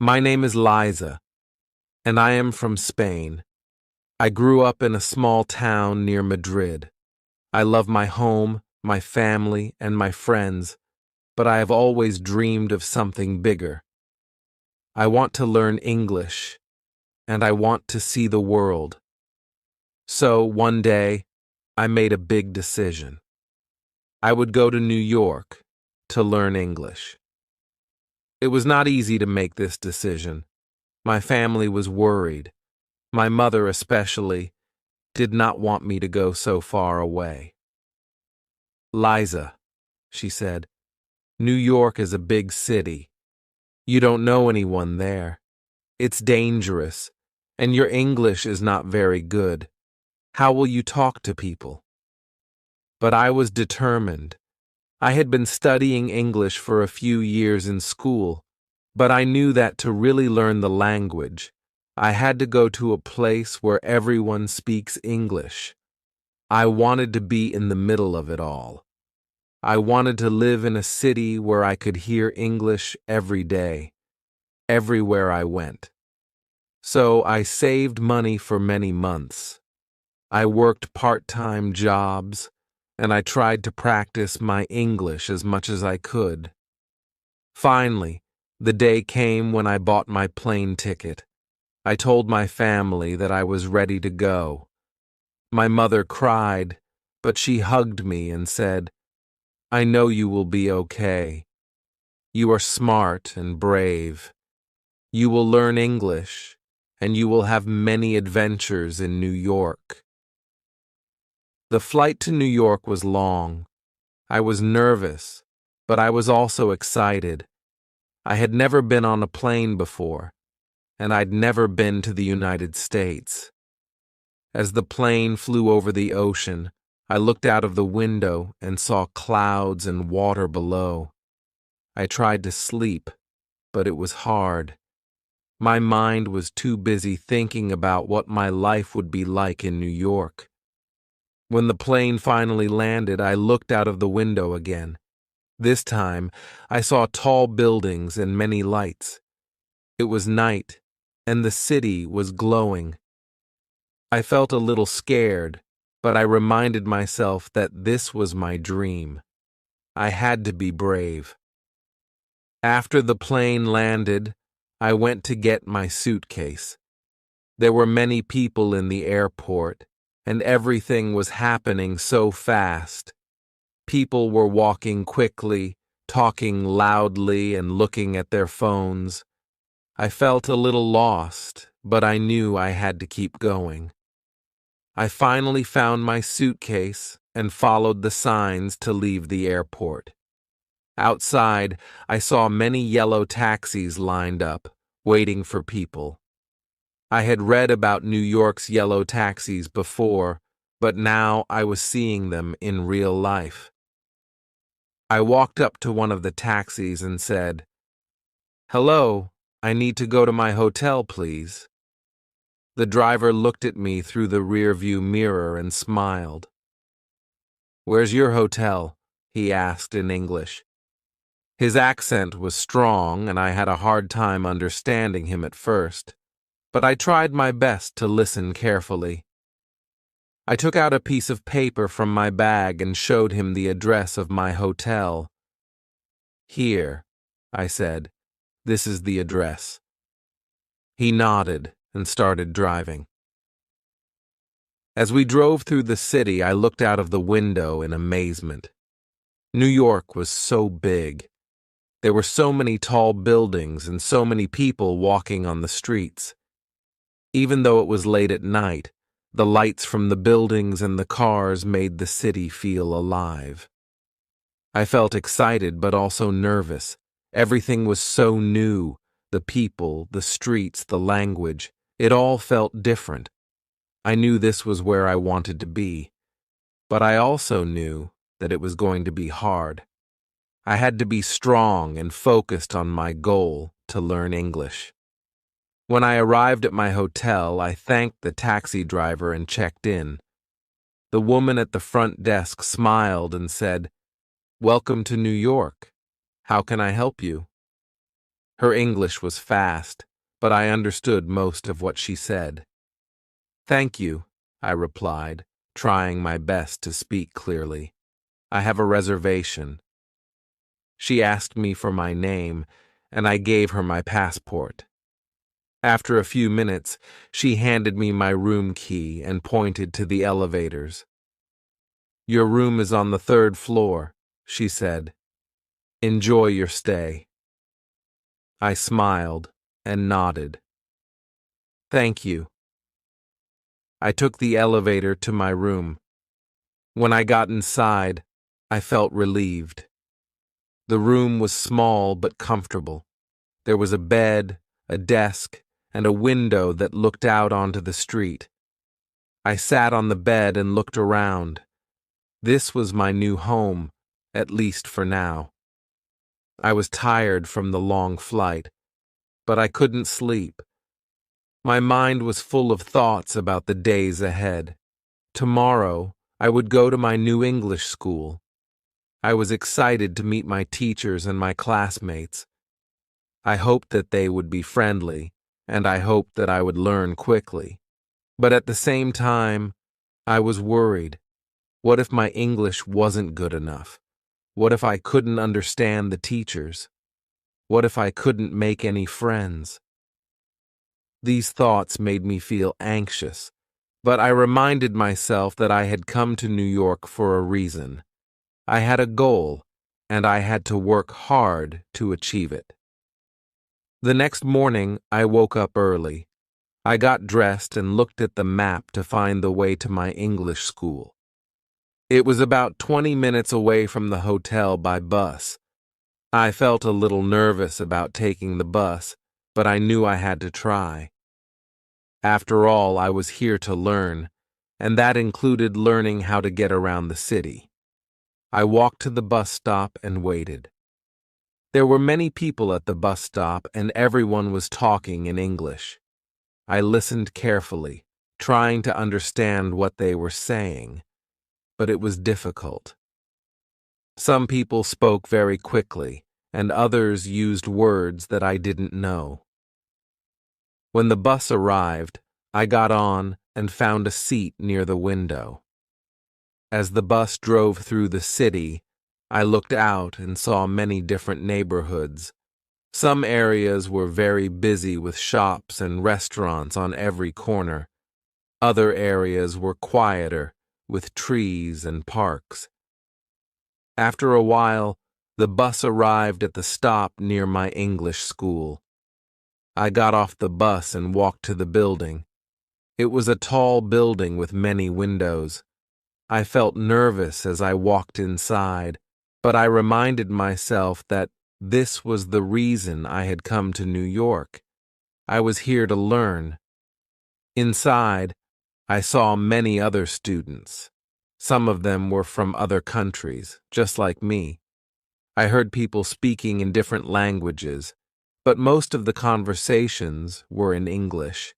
My name is Liza, and I am from Spain. I grew up in a small town near Madrid. I love my home, my family, and my friends, but I have always dreamed of something bigger. I want to learn English, and I want to see the world. So one day, I made a big decision. I would go to New York to learn English. It was not easy to make this decision. My family was worried. My mother especially did not want me to go so far away. Liza, she said, New York is a big city. You don't know anyone there. It's dangerous, and your English is not very good. How will you talk to people? But I was determined. I had been studying English for a few years in school, but I knew that to really learn the language, I had to go to a place where everyone speaks English. I wanted to be in the middle of it all. I wanted to live in a city where I could hear English every day, everywhere I went. So I saved money for many months. I worked part-time jobs, and I tried to practice my English as much as I could. Finally, the day came when I bought my plane ticket. I told my family that I was ready to go. My mother cried, but she hugged me and said, "I know you will be okay. You are smart and brave. You will learn English, and you will have many adventures in New York." The flight to New York was long. I was nervous, but I was also excited. I had never been on a plane before, and I'd never been to the United States. As the plane flew over the ocean, I looked out of the window and saw clouds and water below. I tried to sleep, but it was hard. My mind was too busy thinking about what my life would be like in New York. When the plane finally landed, I looked out of the window again. This time, I saw tall buildings and many lights. It was night, and the city was glowing. I felt a little scared, but I reminded myself that this was my dream. I had to be brave. After the plane landed, I went to get my suitcase. There were many people in the airport, and everything was happening so fast. People were walking quickly, talking loudly, and looking at their phones. I felt a little lost, but I knew I had to keep going. I finally found my suitcase and followed the signs to leave the airport. Outside, I saw many yellow taxis lined up, waiting for people. I had read about New York's yellow taxis before, but now I was seeing them in real life. I walked up to one of the taxis and said, "Hello, I need to go to my hotel, please." The driver looked at me through the rearview mirror and smiled. "Where's your hotel?" he asked in English. His accent was strong, and I had a hard time understanding him at first, but I tried my best to listen carefully. I took out a piece of paper from my bag and showed him the address of my hotel. "Here," I said, "this is the address." He nodded and started driving. As we drove through the city, I looked out of the window in amazement. New York was so big. There were so many tall buildings and so many people walking on the streets. Even though it was late at night, the lights from the buildings and the cars made the city feel alive. I felt excited but also nervous. Everything was so new. The people, the streets, the language. It all felt different. I knew this was where I wanted to be. But I also knew that it was going to be hard. I had to be strong and focused on my goal to learn English. When I arrived at my hotel, I thanked the taxi driver and checked in. The woman at the front desk smiled and said, "Welcome to New York. How can I help you?" Her English was fast, but I understood most of what she said. "Thank you," I replied, trying my best to speak clearly. "I have a reservation." She asked me for my name, and I gave her my passport. After a few minutes, she handed me my room key and pointed to the elevators. "Your room is on the 3rd floor," she said. "Enjoy your stay." I smiled and nodded. "Thank you." I took the elevator to my room. When I got inside, I felt relieved. The room was small but comfortable. There was a bed, a desk, and a window that looked out onto the street. I sat on the bed and looked around. This was my new home, at least for now. I was tired from the long flight, but I couldn't sleep. My mind was full of thoughts about the days ahead. Tomorrow, I would go to my new English school. I was excited to meet my teachers and my classmates. I hoped that they would be friendly, and I hoped that I would learn quickly. But at the same time, I was worried. What if my English wasn't good enough? What if I couldn't understand the teachers? What if I couldn't make any friends? These thoughts made me feel anxious, but I reminded myself that I had come to New York for a reason. I had a goal, and I had to work hard to achieve it. The next morning, I woke up early. I got dressed and looked at the map to find the way to my English school. It was about 20 minutes away from the hotel by bus. I felt a little nervous about taking the bus, but I knew I had to try. After all, I was here to learn, and that included learning how to get around the city. I walked to the bus stop and waited. There were many people at the bus stop, and everyone was talking in English. I listened carefully, trying to understand what they were saying, but it was difficult. Some people spoke very quickly, and others used words that I didn't know. When the bus arrived, I got on and found a seat near the window. As the bus drove through the city, I looked out and saw many different neighborhoods. Some areas were very busy with shops and restaurants on every corner. Other areas were quieter, with trees and parks. After a while, the bus arrived at the stop near my English school. I got off the bus and walked to the building. It was a tall building with many windows. I felt nervous as I walked inside, but I reminded myself that this was the reason I had come to New York. I was here to learn. Inside, I saw many other students. Some of them were from other countries, just like me. I heard people speaking in different languages, but most of the conversations were in English.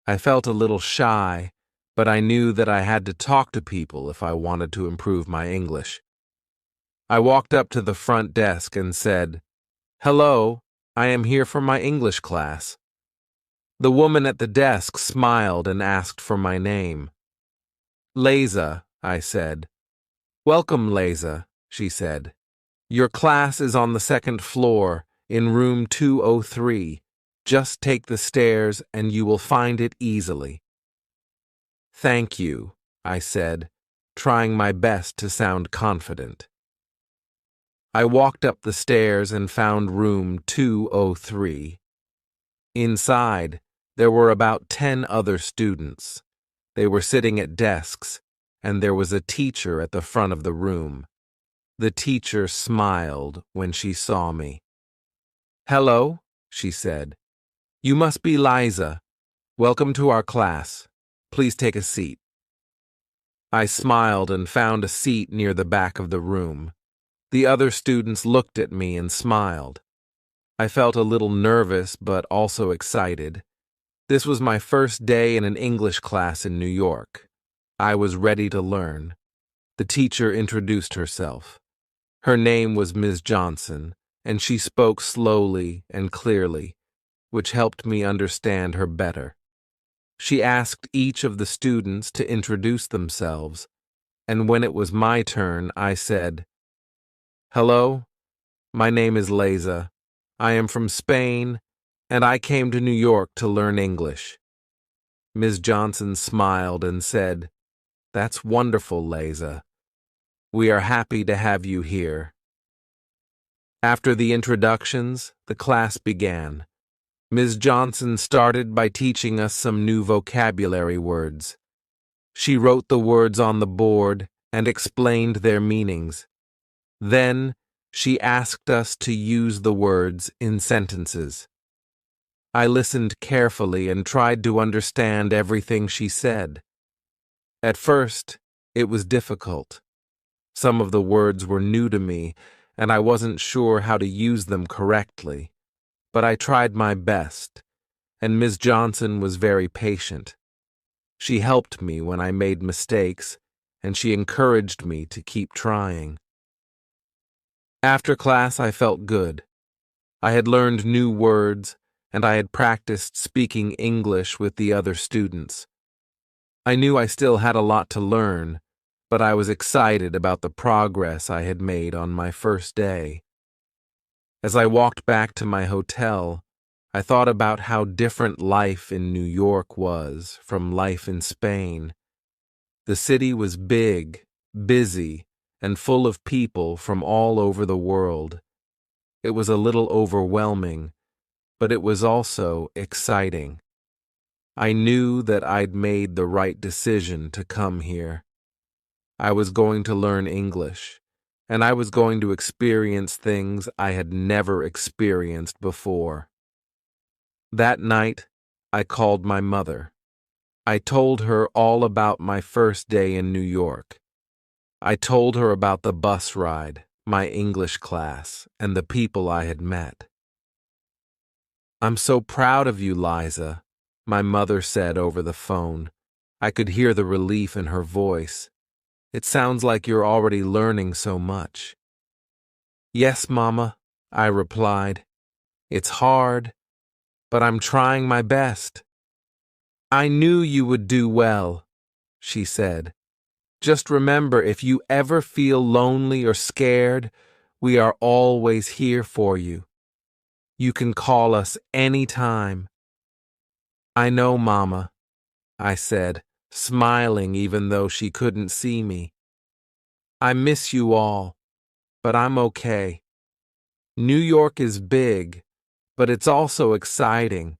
I felt a little shy, but I knew that I had to talk to people if I wanted to improve my English. I walked up to the front desk and said, "Hello, I am here for my English class." The woman at the desk smiled and asked for my name. "Liza," I said. "Welcome, Liza," she said. "Your class is on the 2nd floor, in room 203. Just take the stairs and you will find it easily." "Thank you," I said, trying my best to sound confident. I walked up the stairs and found room 203. Inside, there were about 10 other students. They were sitting at desks, and there was a teacher at the front of the room. The teacher smiled when she saw me. "Hello," she said. "You must be Liza. Welcome to our class. Please take a seat." I smiled and found a seat near the back of the room. The other students looked at me and smiled. I felt a little nervous but also excited. This was my first day in an English class in New York. I was ready to learn. The teacher introduced herself. Her name was Ms. Johnson, and she spoke slowly and clearly, which helped me understand her better. She asked each of the students to introduce themselves, and when it was my turn, I said, "Hello, my name is Leza. I am from Spain, and I came to New York to learn English." Ms. Johnson smiled and said, "That's wonderful, Leza. We are happy to have you here." After the introductions, the class began. Ms. Johnson started by teaching us some new vocabulary words. She wrote the words on the board and explained their meanings. Then, she asked us to use the words in sentences. I listened carefully and tried to understand everything she said. At first, it was difficult. Some of the words were new to me, and I wasn't sure how to use them correctly. But I tried my best, and Ms. Johnson was very patient. She helped me when I made mistakes, and she encouraged me to keep trying. After class, I felt good. I had learned new words, and I had practiced speaking English with the other students. I knew I still had a lot to learn, but I was excited about the progress I had made on my first day. As I walked back to my hotel, I thought about how different life in New York was from life in Spain. The city was big, busy, and full of people from all over the world. It was a little overwhelming, but it was also exciting. I knew that I'd made the right decision to come here. I was going to learn English, and I was going to experience things I had never experienced before. That night, I called my mother. I told her all about my first day in New York. I told her about the bus ride, my English class, and the people I had met. "I'm so proud of you, Liza," my mother said over the phone. I could hear the relief in her voice. "It sounds like you're already learning so much." "Yes, Mama," I replied. "It's hard, but I'm trying my best." "I knew you would do well," she said. "Just remember, if you ever feel lonely or scared, we are always here for you. You can call us any time." "I know, Mama," I said, smiling even though she couldn't see me. "I miss you all, but I'm okay. New York is big, but it's also exciting.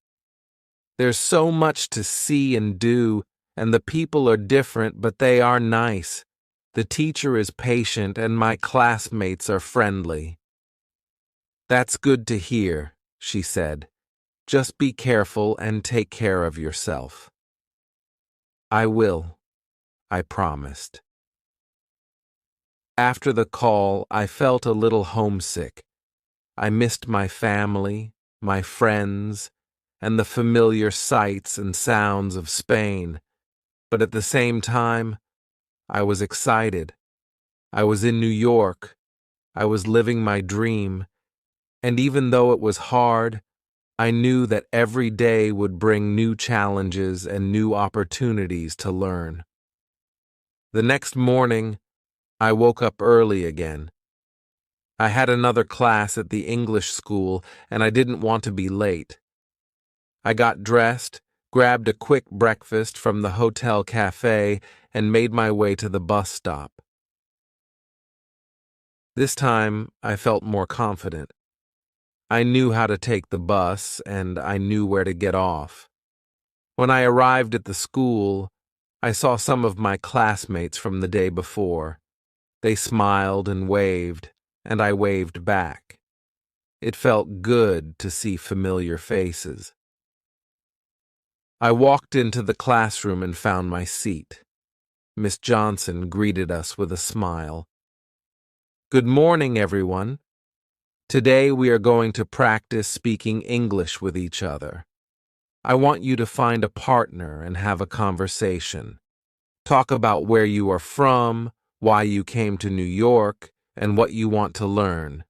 There's so much to see and do, and the people are different, but they are nice. The teacher is patient, and my classmates are friendly." "That's good to hear," she said. "Just be careful and take care of yourself." "I will," I promised. After the call, I felt a little homesick. I missed my family, my friends, and the familiar sights and sounds of Spain. But at the same time, I was excited. I was in New York. I was living my dream. And even though it was hard, I knew that every day would bring new challenges and new opportunities to learn. The next morning, I woke up early again. I had another class at the English school, and I didn't want to be late. I got dressed, grabbed a quick breakfast from the hotel cafe, and made my way to the bus stop. This time, I felt more confident. I knew how to take the bus, and I knew where to get off. When I arrived at the school, I saw some of my classmates from the day before. They smiled and waved, and I waved back. It felt good to see familiar faces. I walked into the classroom and found my seat. Miss Johnson greeted us with a smile. "Good morning, everyone. Today we are going to practice speaking English with each other. I want you to find a partner and have a conversation. Talk about where you are from, why you came to New York, and what you want to learn.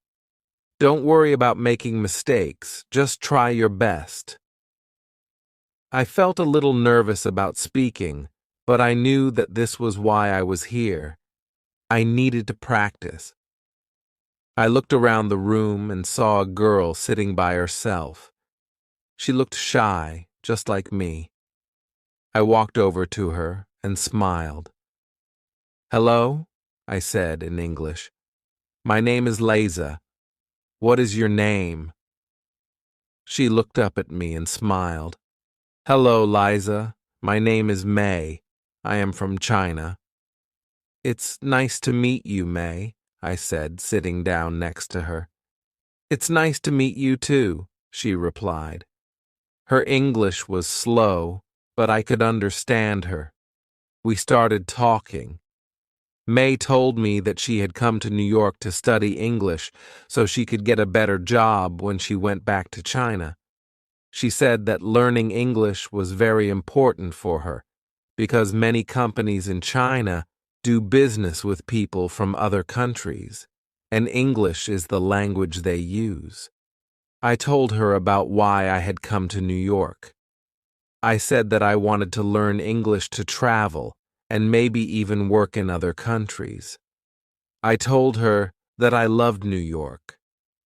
Don't worry about making mistakes, just try your best. I felt a little nervous about speaking, but I knew that this was why I was here. I needed to practice. I looked around the room and saw a girl sitting by herself. She looked shy, just like me. I walked over to her and smiled. "Hello," I said in English. "My name is Liza. What is your name?" She looked up at me and smiled. "Hello, Liza. My name is May. I am from China." "It's nice to meet you, May," I said, sitting down next to her. "It's nice to meet you too," she replied. Her English was slow, but I could understand her. We started talking. May told me that she had come to New York to study English so she could get a better job when she went back to China. She said that learning English was very important for her because many companies in China do business with people from other countries, and English is the language they use. I told her about why I had come to New York. I said that I wanted to learn English to travel and maybe even work in other countries. I told her that I loved New York,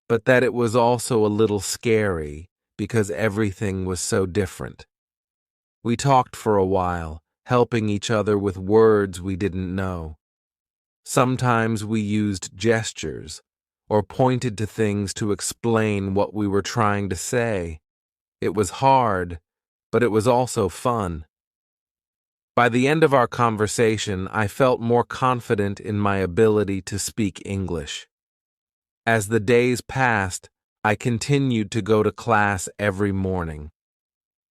but that it was also a little scary because everything was so different. We talked for a while, helping each other with words we didn't know. Sometimes we used gestures or pointed to things to explain what we were trying to say. It was hard, but it was also fun. By the end of our conversation, I felt more confident in my ability to speak English. As the days passed, I continued to go to class every morning.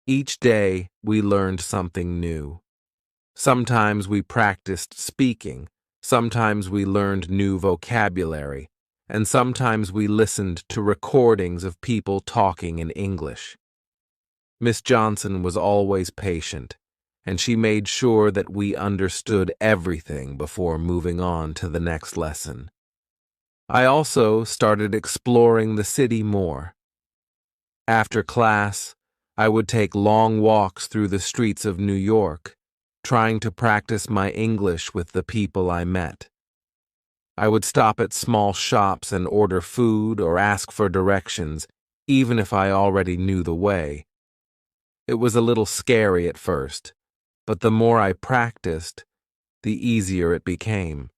Each day, we learned something new. Sometimes we practiced speaking, sometimes we learned new vocabulary, and sometimes we listened to recordings of people talking in English. Miss Johnson was always patient, and she made sure that we understood everything before moving on to the next lesson. I also started exploring the city more. After class, I would take long walks through the streets of New York, trying to practice my English with the people I met. I would stop at small shops and order food or ask for directions, even if I already knew the way. It was a little scary at first, but the more I practiced, the easier it became.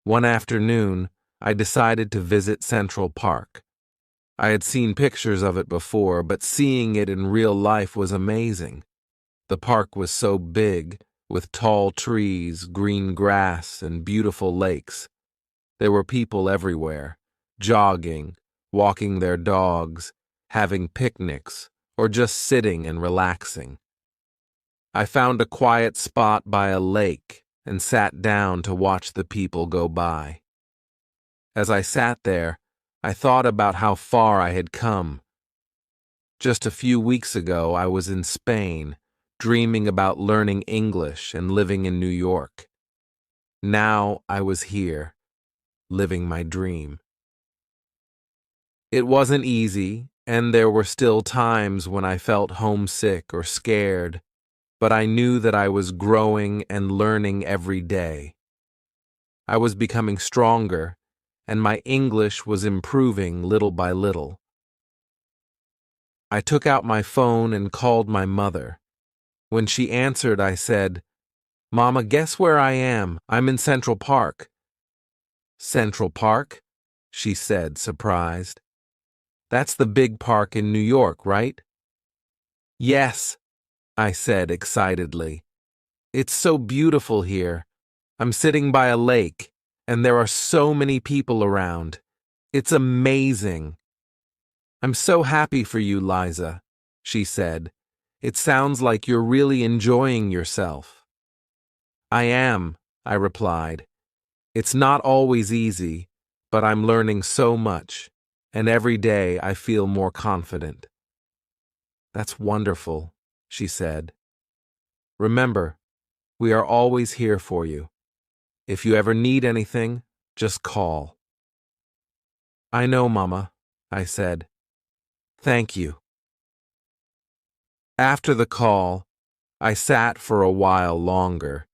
One afternoon, I decided to visit Central Park. I had seen pictures of it before, but seeing it in real life was amazing. The park was so big, with tall trees, green grass, and beautiful lakes. There were people everywhere, jogging, walking their dogs, having picnics, or just sitting and relaxing. I found a quiet spot by a lake and sat down to watch the people go by. As I sat there, I thought about how far I had come. Just a few weeks ago, I was in Spain, dreaming about learning English and living in New York. Now I was here, living my dream. It wasn't easy, and there were still times when I felt homesick or scared, but I knew that I was growing and learning every day. I was becoming stronger, and my English was improving little by little. I took out my phone and called my mother. When she answered, I said, "Mama, guess where I am? I'm in Central Park." "Central Park?" she said, surprised. "That's the big park in New York, right?" "Yes," I said excitedly. "It's so beautiful here. I'm sitting by a lake, and there are so many people around. It's amazing." "I'm so happy for you, Liza," she said. "It sounds like you're really enjoying yourself." "I am," I replied. "It's not always easy, but I'm learning so much, and every day I feel more confident." "That's wonderful," she said. "Remember, we are always here for you. If you ever need anything, just call." I know, Mama, I said. Thank you. After the call, I sat for a while longer,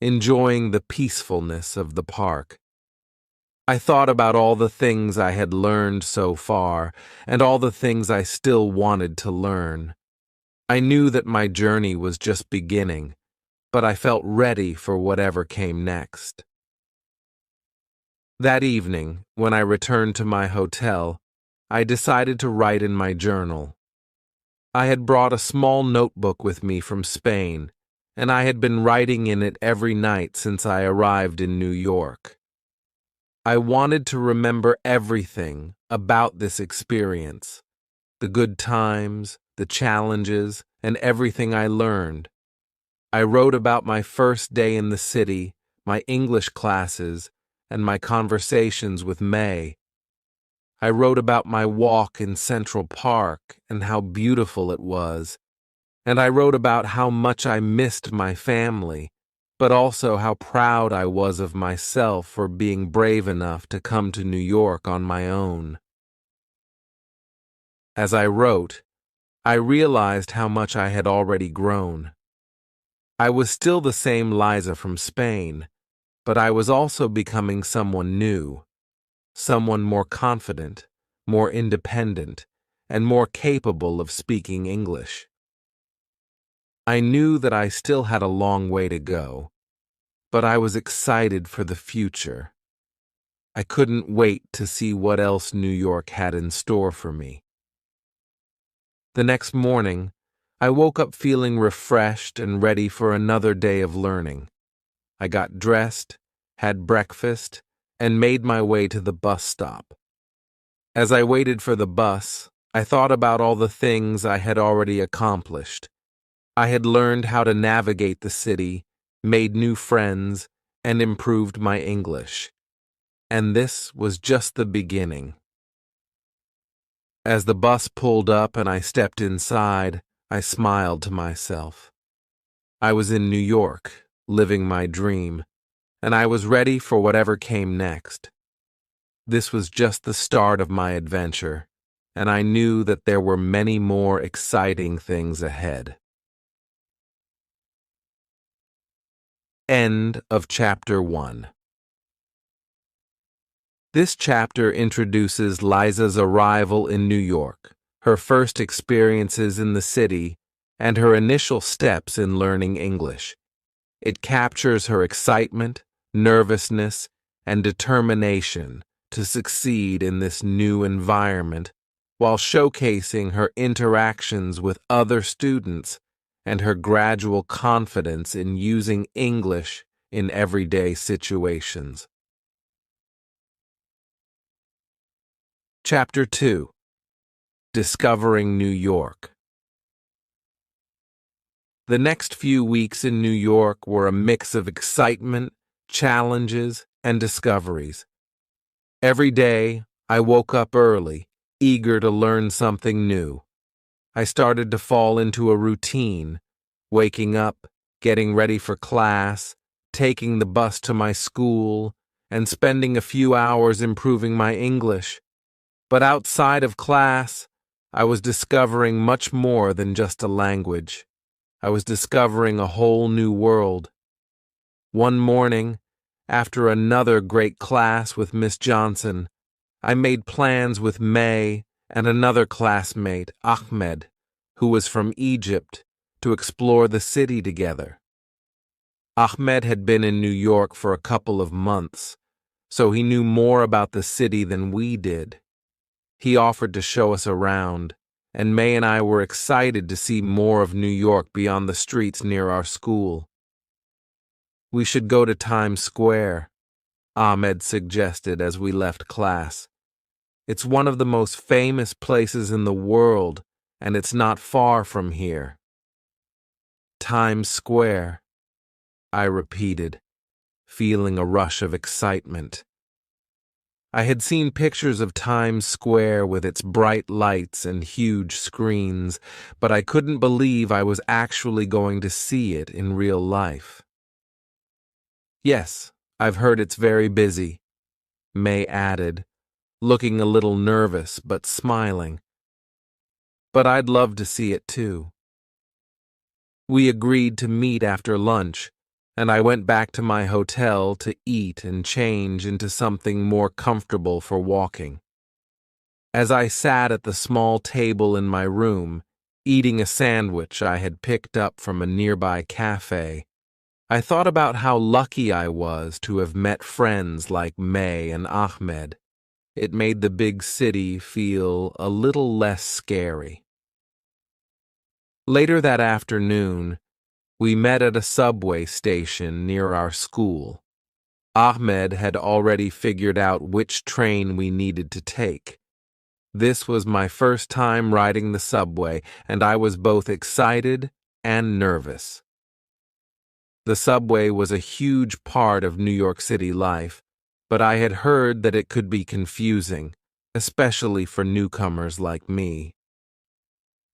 enjoying the peacefulness of the park. I thought about all the things I had learned so far, and all the things I still wanted to learn. I knew that my journey was just beginning, but I felt ready for whatever came next. That evening, when I returned to my hotel, I decided to write in my journal. I had brought a small notebook with me from Spain, and I had been writing in it every night since I arrived in New York. I wanted to remember everything about this experience, the good times, the challenges, and everything I learned. I wrote about my first day in the city, my English classes, and my conversations with May. I wrote about my walk in Central Park and how beautiful it was, and I wrote about how much I missed my family, but also how proud I was of myself for being brave enough to come to New York on my own. As I wrote, I realized how much I had already grown. I was still the same Liza from Spain, but I was also becoming someone new, someone more confident, more independent, and more capable of speaking English. I knew that I still had a long way to go, but I was excited for the future. I couldn't wait to see what else New York had in store for me. The next morning, I woke up feeling refreshed and ready for another day of learning. I got dressed, had breakfast, and made my way to the bus stop. As I waited for the bus, I thought about all the things I had already accomplished. I had learned how to navigate the city, made new friends, and improved my English. And this was just the beginning. As the bus pulled up and I stepped inside, I smiled to myself. I was in New York, living my dream, and I was ready for whatever came next. This was just the start of my adventure, and I knew that there were many more exciting things ahead. End of Chapter 1. This chapter introduces Liza's arrival in New York, her first experiences in the city, and her initial steps in learning English. It captures her excitement, nervousness, and determination to succeed in this new environment, while showcasing her interactions with other students and her gradual confidence in using English in everyday situations. Chapter 2. Discovering New York. The next few weeks in New York were a mix of excitement, challenges, and discoveries. Every day, I woke up early, eager to learn something new. I started to fall into a routine, waking up, getting ready for class, taking the bus to my school, and spending a few hours improving my English. But outside of class, I was discovering much more than just a language. I was discovering a whole new world. One morning, after another great class with Miss Johnson, I made plans with May and another classmate, Ahmed, who was from Egypt, to explore the city together. Ahmed had been in New York for a couple of months, so he knew more about the city than we did. He offered to show us around, and May and I were excited to see more of New York beyond the streets near our school. We should go to Times Square, Ahmed suggested as we left class. It's one of the most famous places in the world, and it's not far from here. Times Square, I repeated, feeling a rush of excitement. I had seen pictures of Times Square with its bright lights and huge screens, but I couldn't believe I was actually going to see it in real life. Yes, I've heard it's very busy, May added, looking a little nervous but smiling. But I'd love to see it too. We agreed to meet after lunch, and I went back to my hotel to eat and change into something more comfortable for walking. As I sat at the small table in my room, eating a sandwich I had picked up from a nearby cafe, I thought about how lucky I was to have met friends like May and Ahmed. It made the big city feel a little less scary. Later that afternoon, we met at a subway station near our school. Ahmed had already figured out which train we needed to take. This was my first time riding the subway, and I was both excited and nervous. The subway was a huge part of New York City life, but I had heard that it could be confusing, especially for newcomers like me.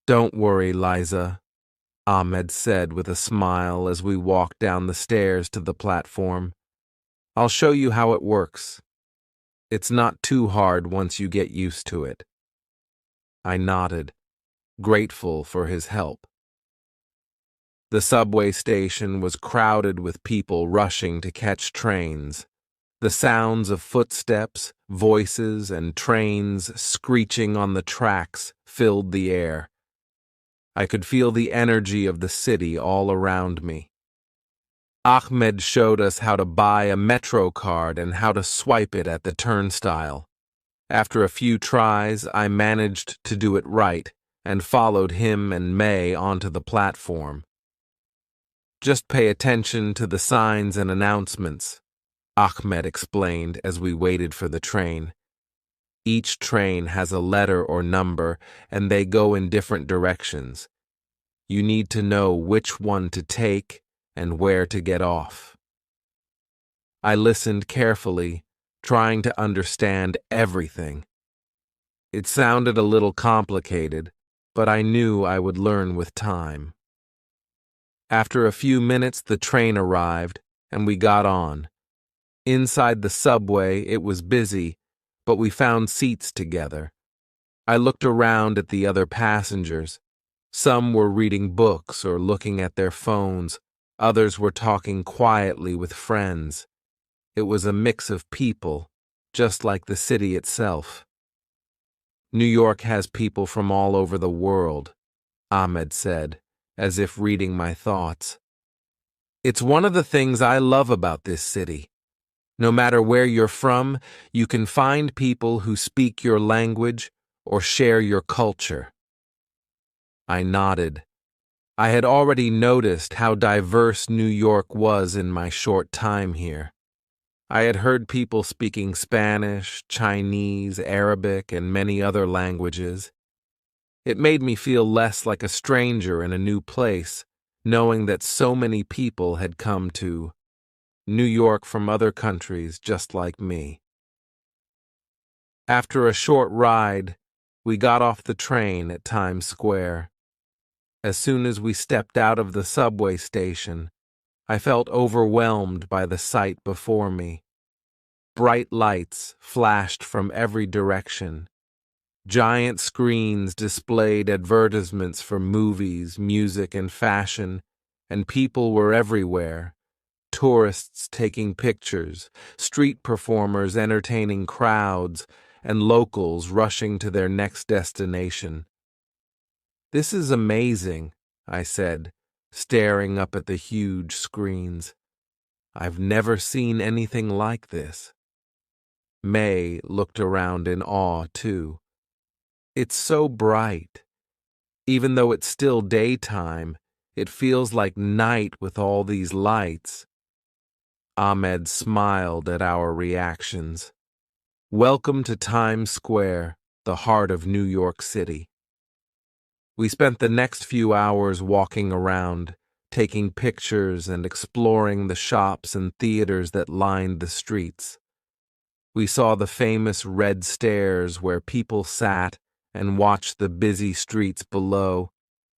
"Don't worry, Liza," Ahmed said with a smile as we walked down the stairs to the platform. "I'll show you how it works. It's not too hard once you get used to it." I nodded, grateful for his help. The subway station was crowded with people rushing to catch trains. The sounds of footsteps, voices, and trains screeching on the tracks filled the air. I could feel the energy of the city all around me. Ahmed showed us how to buy a Metro card and how to swipe it at the turnstile. After a few tries, I managed to do it right and followed him and May onto the platform. "Just pay attention to the signs and announcements," Ahmed explained as we waited for the train. "Each train has a letter or number, and they go in different directions. You need to know which one to take and where to get off." I listened carefully, trying to understand everything. It sounded a little complicated, but I knew I would learn with time. After a few minutes, the train arrived, and we got on. Inside the subway, it was busy, but we found seats together. I looked around at the other passengers. Some were reading books or looking at their phones. Others were talking quietly with friends. It was a mix of people, just like the city itself. "New York has people from all over the world," Ahmed said, as if reading my thoughts. "It's one of the things I love about this city. No matter where you're from, you can find people who speak your language or share your culture." I nodded. I had already noticed how diverse New York was in my short time here. I had heard people speaking Spanish, Chinese, Arabic, and many other languages. It made me feel less like a stranger in a new place, knowing that so many people had come to New York from other countries just like me. After a short ride, we got off the train at Times Square. As soon as we stepped out of the subway station, I felt overwhelmed by the sight before me. Bright lights flashed from every direction. Giant screens displayed advertisements for movies, music, and fashion, and people were everywhere. Tourists taking pictures, street performers entertaining crowds, and locals rushing to their next destination. "This is amazing," I said, staring up at the huge screens. "I've never seen anything like this." May looked around in awe, too. "It's so bright. Even though it's still daytime, it feels like night with all these lights." Ahmed smiled at our reactions. "Welcome to Times Square, the heart of New York City." We spent the next few hours walking around, taking pictures and exploring the shops and theaters that lined the streets. We saw the famous red stairs where people sat and watched the busy streets below,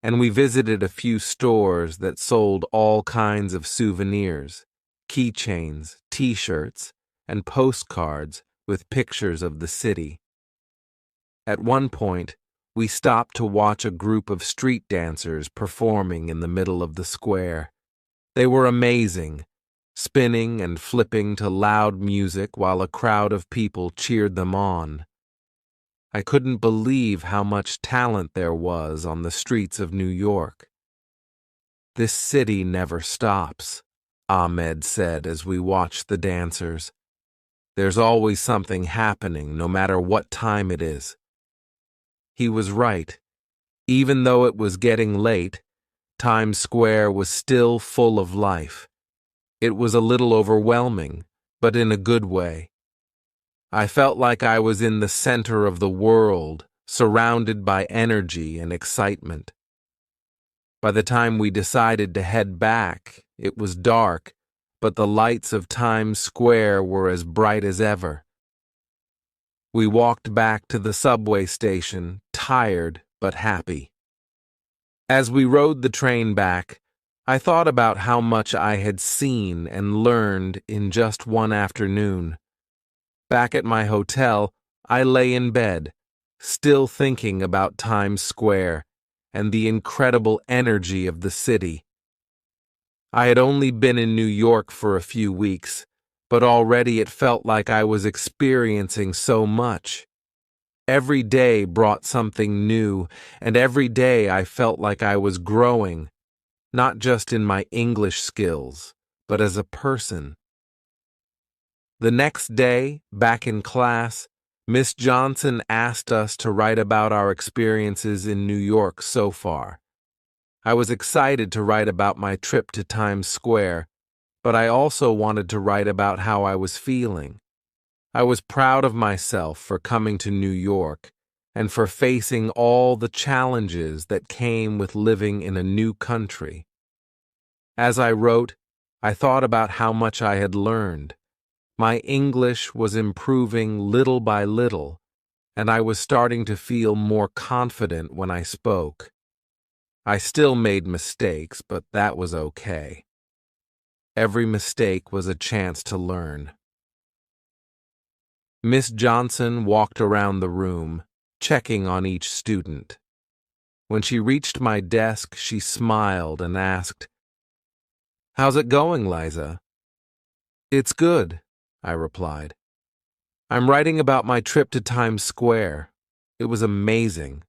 and we visited a few stores that sold all kinds of souvenirs, keychains, t-shirts, and postcards with pictures of the city. At one point, we stopped to watch a group of street dancers performing in the middle of the square. They were amazing, spinning and flipping to loud music while a crowd of people cheered them on. I couldn't believe how much talent there was on the streets of New York. "This city never stops," Ahmed said as we watched the dancers. "There's always something happening, no matter what time it is." He was right. Even though it was getting late, Times Square was still full of life. It was a little overwhelming, but in a good way. I felt like I was in the center of the world, surrounded by energy and excitement. By the time we decided to head back, it was dark, but the lights of Times Square were as bright as ever. We walked back to the subway station, tired but happy. As we rode the train back, I thought about how much I had seen and learned in just one afternoon. Back at my hotel, I lay in bed, still thinking about Times Square and the incredible energy of the city. I had only been in New York for a few weeks, but already it felt like I was experiencing so much. Every day brought something new, and every day I felt like I was growing, not just in my English skills, but as a person. The next day, back in class, Miss Johnson asked us to write about our experiences in New York so far. I was excited to write about my trip to Times Square, but I also wanted to write about how I was feeling. I was proud of myself for coming to New York and for facing all the challenges that came with living in a new country. As I wrote, I thought about how much I had learned. My English was improving little by little, and I was starting to feel more confident when I spoke. I still made mistakes, but that was okay. Every mistake was a chance to learn. Miss Johnson walked around the room, checking on each student. When she reached my desk, she smiled and asked, "How's it going, Liza?" "It's good," I replied. "I'm writing about my trip to Times Square. It was amazing."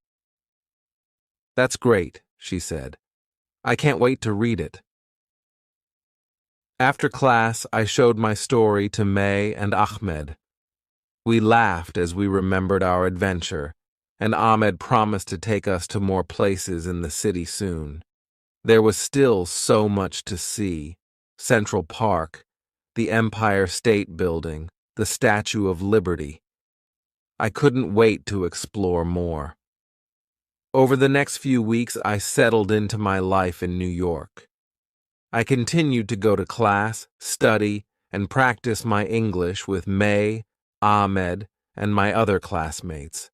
"That's great," she said. "I can't wait to read it." After class, I showed my story to May and Ahmed. We laughed as we remembered our adventure, and Ahmed promised to take us to more places in the city soon. There was still so much to see: Central Park, the Empire State Building, the Statue of Liberty. I couldn't wait to explore more. Over the next few weeks, I settled into my life in New York. I continued to go to class, study, and practice my English with May, Ahmed, and my other classmates.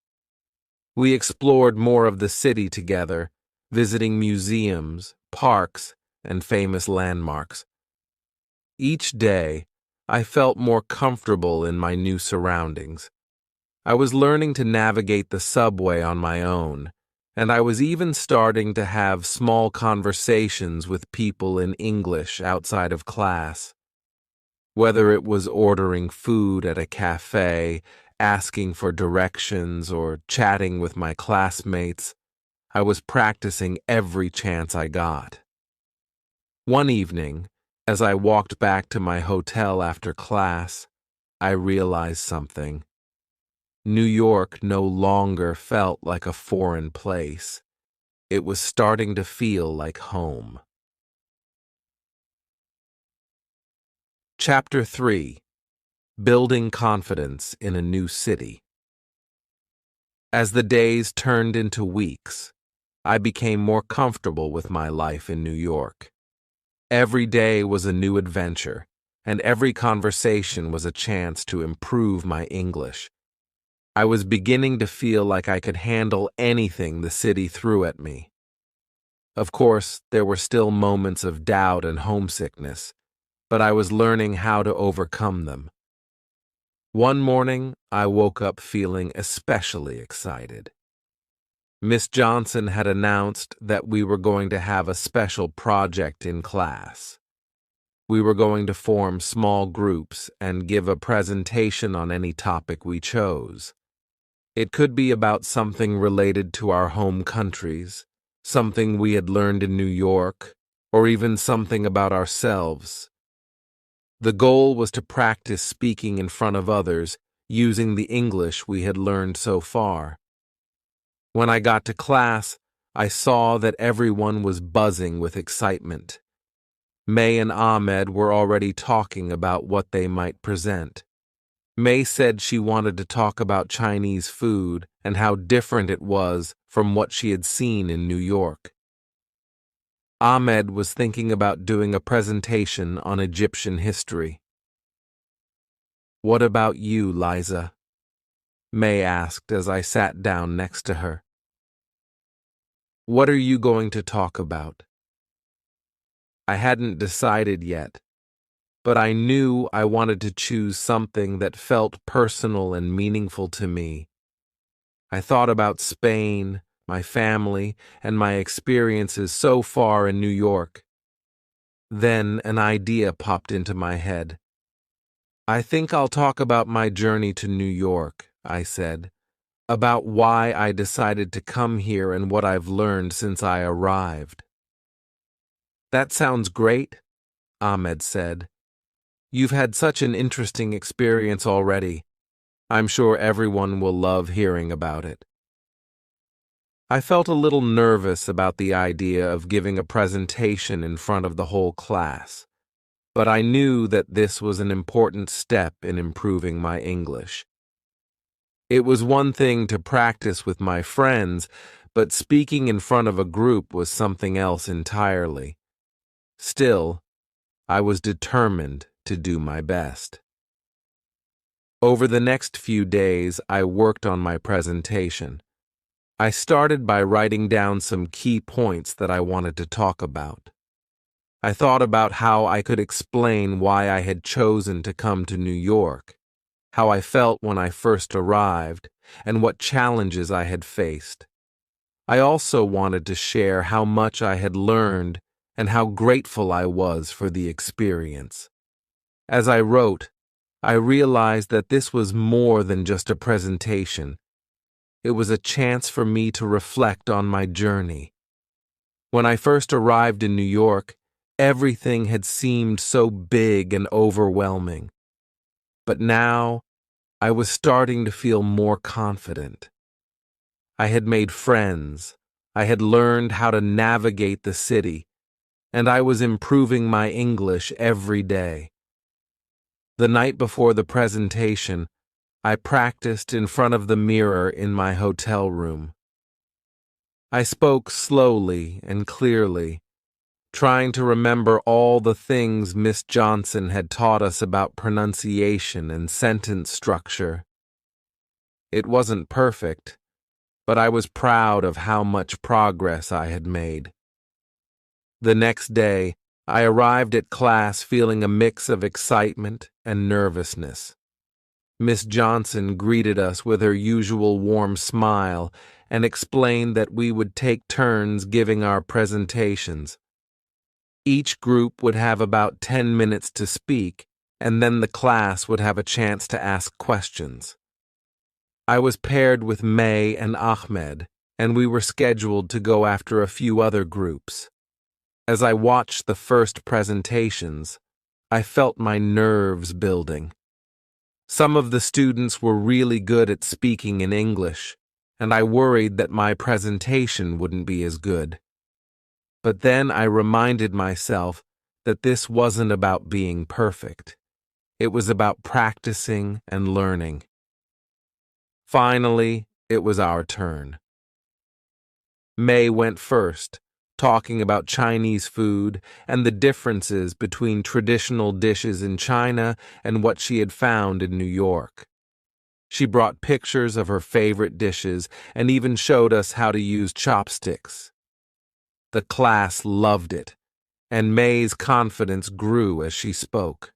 We explored more of the city together, visiting museums, parks, and famous landmarks. Each day, I felt more comfortable in my new surroundings. I was learning to navigate the subway on my own, and I was even starting to have small conversations with people in English outside of class. Whether it was ordering food at a cafe, asking for directions, or chatting with my classmates, I was practicing every chance I got. One evening, as I walked back to my hotel after class, I realized something. New York no longer felt like a foreign place. It was starting to feel like home. Chapter 3: Building Confidence in a New City. As the days turned into weeks, I became more comfortable with my life in New York. Every day was a new adventure, and every conversation was a chance to improve my English. I was beginning to feel like I could handle anything the city threw at me. Of course, there were still moments of doubt and homesickness, but I was learning how to overcome them. One morning, I woke up feeling especially excited. Miss Johnson had announced that we were going to have a special project in class. We were going to form small groups and give a presentation on any topic we chose. It could be about something related to our home countries, something we had learned in New York, or even something about ourselves. The goal was to practice speaking in front of others using the English we had learned so far. When I got to class, I saw that everyone was buzzing with excitement. May and Ahmed were already talking about what they might present. May said she wanted to talk about Chinese food and how different it was from what she had seen in New York. Ahmed was thinking about doing a presentation on Egyptian history. "What about you, Liza?" May asked as I sat down next to her. "What are you going to talk about?" I hadn't decided yet, but I knew I wanted to choose something that felt personal and meaningful to me. I thought about Spain, my family, and my experiences so far in New York. Then an idea popped into my head. "I think I'll talk about my journey to New York," I said, "about why I decided to come here and what I've learned since I arrived." "That sounds great," Ahmed said. "You've had such an interesting experience already. I'm sure everyone will love hearing about it." I felt a little nervous about the idea of giving a presentation in front of the whole class, but I knew that this was an important step in improving my English. It was one thing to practice with my friends, but speaking in front of a group was something else entirely. Still, I was determined to do my best. Over the next few days, I worked on my presentation. I started by writing down some key points that I wanted to talk about. I thought about how I could explain why I had chosen to come to New York, how I felt when I first arrived, and what challenges I had faced. I also wanted to share how much I had learned and how grateful I was for the experience. As I wrote, I realized that this was more than just a presentation. It was a chance for me to reflect on my journey. When I first arrived in New York, everything had seemed so big and overwhelming. But now, I was starting to feel more confident. I had made friends, I had learned how to navigate the city, and I was improving my English every day. The night before the presentation, I practiced in front of the mirror in my hotel room. I spoke slowly and clearly, trying to remember all the things Miss Johnson had taught us about pronunciation and sentence structure. It wasn't perfect, but I was proud of how much progress I had made. The next day, I arrived at class feeling a mix of excitement and nervousness. Miss Johnson greeted us with her usual warm smile and explained that we would take turns giving our presentations. Each group would have about 10 minutes to speak, and then the class would have a chance to ask questions. I was paired with May and Ahmed, and we were scheduled to go after a few other groups. As I watched the first presentations, I felt my nerves building. Some of the students were really good at speaking in English, and I worried that my presentation wouldn't be as good. But then I reminded myself that this wasn't about being perfect. It was about practicing and learning. Finally, it was our turn. May went first, talking about Chinese food and the differences between traditional dishes in China and what she had found in New York. She brought pictures of her favorite dishes and even showed us how to use chopsticks. The class loved it, and May's confidence grew as she spoke.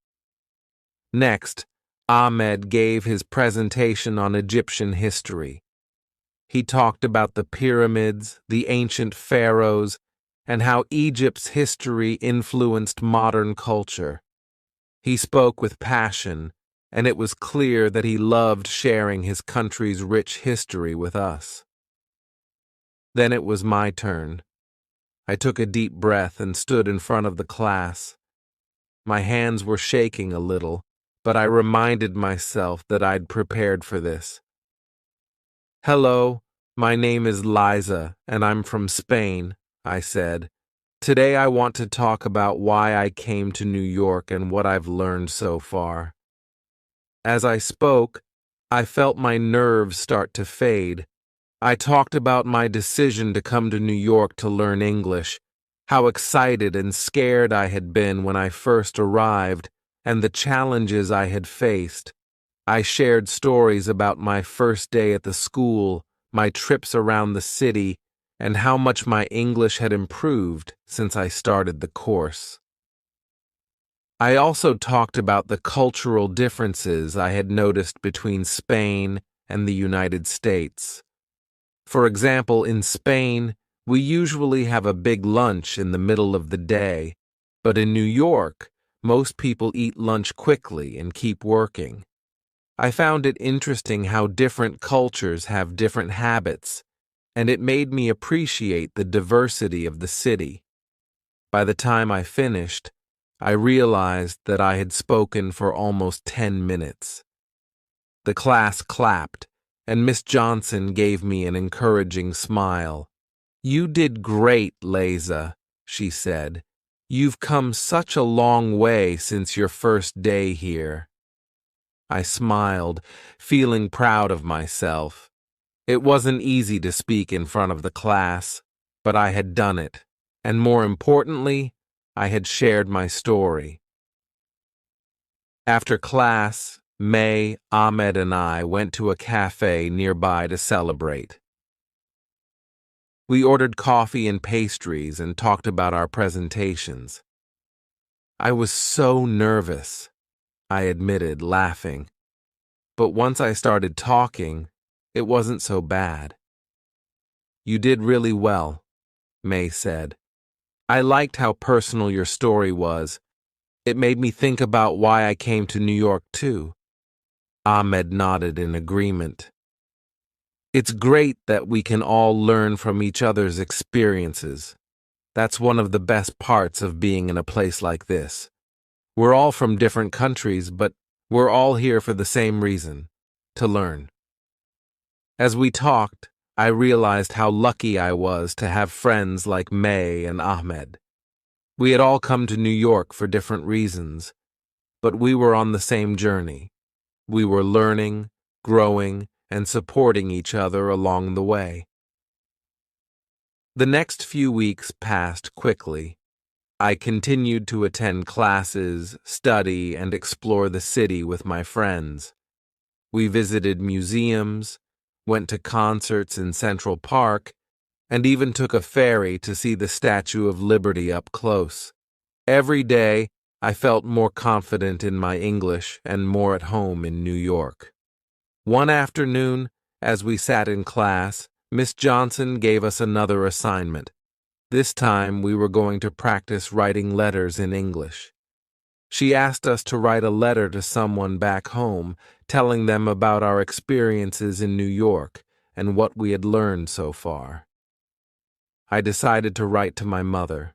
Next, Ahmed gave his presentation on Egyptian history. He talked about the pyramids, the ancient pharaohs, and how Egypt's history influenced modern culture. He spoke with passion, and it was clear that he loved sharing his country's rich history with us. Then it was my turn. I took a deep breath and stood in front of the class. My hands were shaking a little, but I reminded myself that I'd prepared for this. "Hello, my name is Liza, and I'm from Spain," I said. "Today I want to talk about why I came to New York and what I've learned so far." As I spoke, I felt my nerves start to fade. I talked about my decision to come to New York to learn English, how excited and scared I had been when I first arrived, and the challenges I had faced. I shared stories about my first day at the school, my trips around the city, and how much my English had improved since I started the course. I also talked about the cultural differences I had noticed between Spain and the United States. For example, in Spain, we usually have a big lunch in the middle of the day, but in New York, most people eat lunch quickly and keep working. I found it interesting how different cultures have different habits, and it made me appreciate the diversity of the city. By the time I finished, I realized that I had spoken for almost 10 minutes. The class clapped, and Miss Johnson gave me an encouraging smile. "You did great, Liza," she said. "You've come such a long way since your first day here." I smiled, feeling proud of myself. It wasn't easy to speak in front of the class, but I had done it, and more importantly, I had shared my story. After class, May, Ahmed, and I went to a cafe nearby to celebrate. We ordered coffee and pastries and talked about our presentations. I was so nervous, I admitted, laughing. But once I started talking, it wasn't so bad. "You did really well," May said. "I liked how personal your story was. It made me think about why I came to New York, too." Ahmed nodded in agreement. "It's great that we can all learn from each other's experiences. That's one of the best parts of being in a place like this. We're all from different countries, but we're all here for the same reason, to learn." As we talked, I realized how lucky I was to have friends like May and Ahmed. We had all come to New York for different reasons, but we were on the same journey. We were learning, growing, and supporting each other along the way. The next few weeks passed quickly. I continued to attend classes, study, and explore the city with my friends. We visited museums, went to concerts in Central Park, and even took a ferry to see the Statue of Liberty up close. Every day, I felt more confident in my English and more at home in New York. One afternoon, as we sat in class, Miss Johnson gave us another assignment. This time, we were going to practice writing letters in English. She asked us to write a letter to someone back home, telling them about our experiences in New York and what we had learned so far. I decided to write to my mother.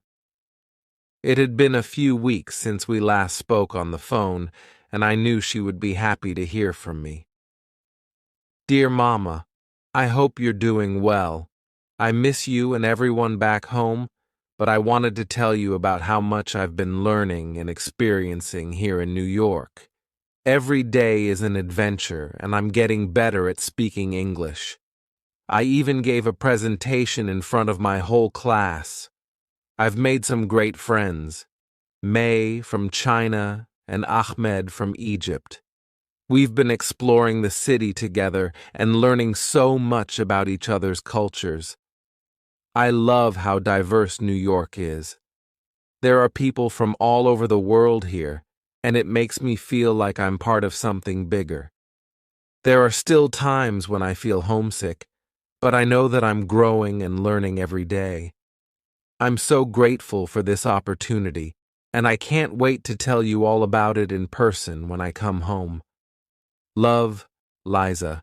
It had been a few weeks since we last spoke on the phone, and I knew she would be happy to hear from me. "Dear Mama, I hope you're doing well. I miss you and everyone back home, but I wanted to tell you about how much I've been learning and experiencing here in New York. Every day is an adventure, and I'm getting better at speaking English. I even gave a presentation in front of my whole class. I've made some great friends, May from China and Ahmed from Egypt. We've been exploring the city together and learning so much about each other's cultures. I love how diverse New York is. There are people from all over the world here, and it makes me feel like I'm part of something bigger. There are still times when I feel homesick, but I know that I'm growing and learning every day. I'm so grateful for this opportunity, and I can't wait to tell you all about it in person when I come home. Love, Liza.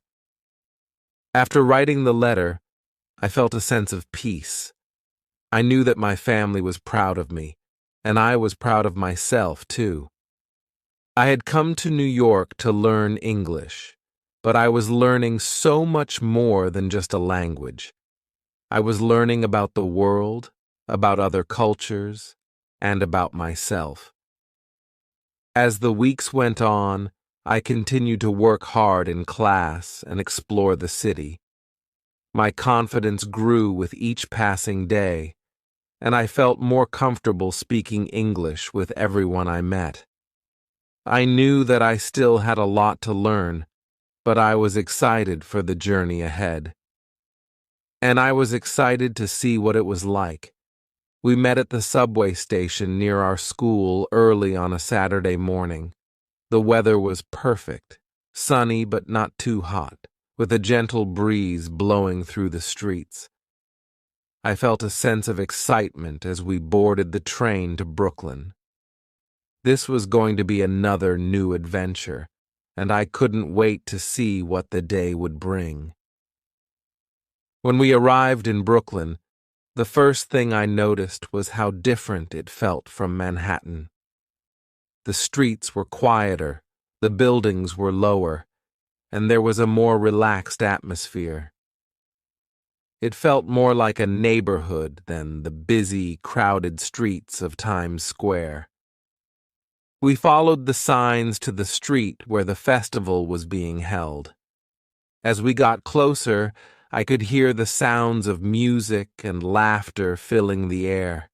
After writing the letter, I felt a sense of peace. I knew that my family was proud of me, and I was proud of myself, too. I had come to New York to learn English, but I was learning so much more than just a language. I was learning about the world, about other cultures, and about myself. As the weeks went on, I continued to work hard in class and explore the city. My confidence grew with each passing day, and I felt more comfortable speaking English with everyone I met. I knew that I still had a lot to learn, but I was excited for the journey ahead. And I was excited to see what it was like. We met at the subway station near our school early on a Saturday morning. The weather was perfect, sunny but not too hot, with a gentle breeze blowing through the streets. I felt a sense of excitement as we boarded the train to Brooklyn. This was going to be another new adventure, and I couldn't wait to see what the day would bring. When we arrived in Brooklyn, the first thing I noticed was how different it felt from Manhattan. The streets were quieter, the buildings were lower, and there was a more relaxed atmosphere. It felt more like a neighborhood than the busy, crowded streets of Times Square. We followed the signs to the street where the festival was being held. As we got closer, I could hear the sounds of music and laughter filling the air.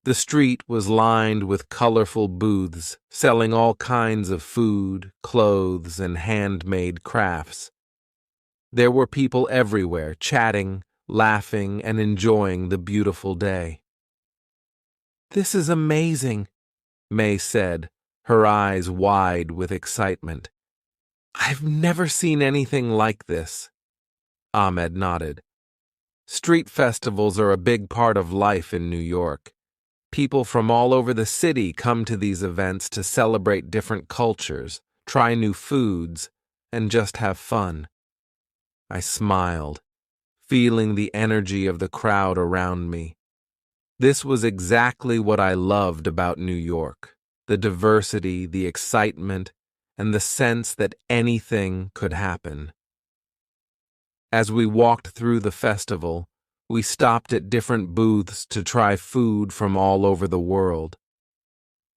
The street was lined with colorful booths selling all kinds of food, clothes, and handmade crafts. There were people everywhere, chatting, laughing, and enjoying the beautiful day. "This is amazing," May said, her eyes wide with excitement. "I've never seen anything like this." Ahmed nodded. Street festivals are a big part of life in New York. People from all over the city come to these events to celebrate different cultures, try new foods, and just have fun. I smiled, feeling the energy of the crowd around me. This was exactly what I loved about New York: the diversity, the excitement, and the sense that anything could happen. As we walked through the festival, we stopped at different booths to try food from all over the world.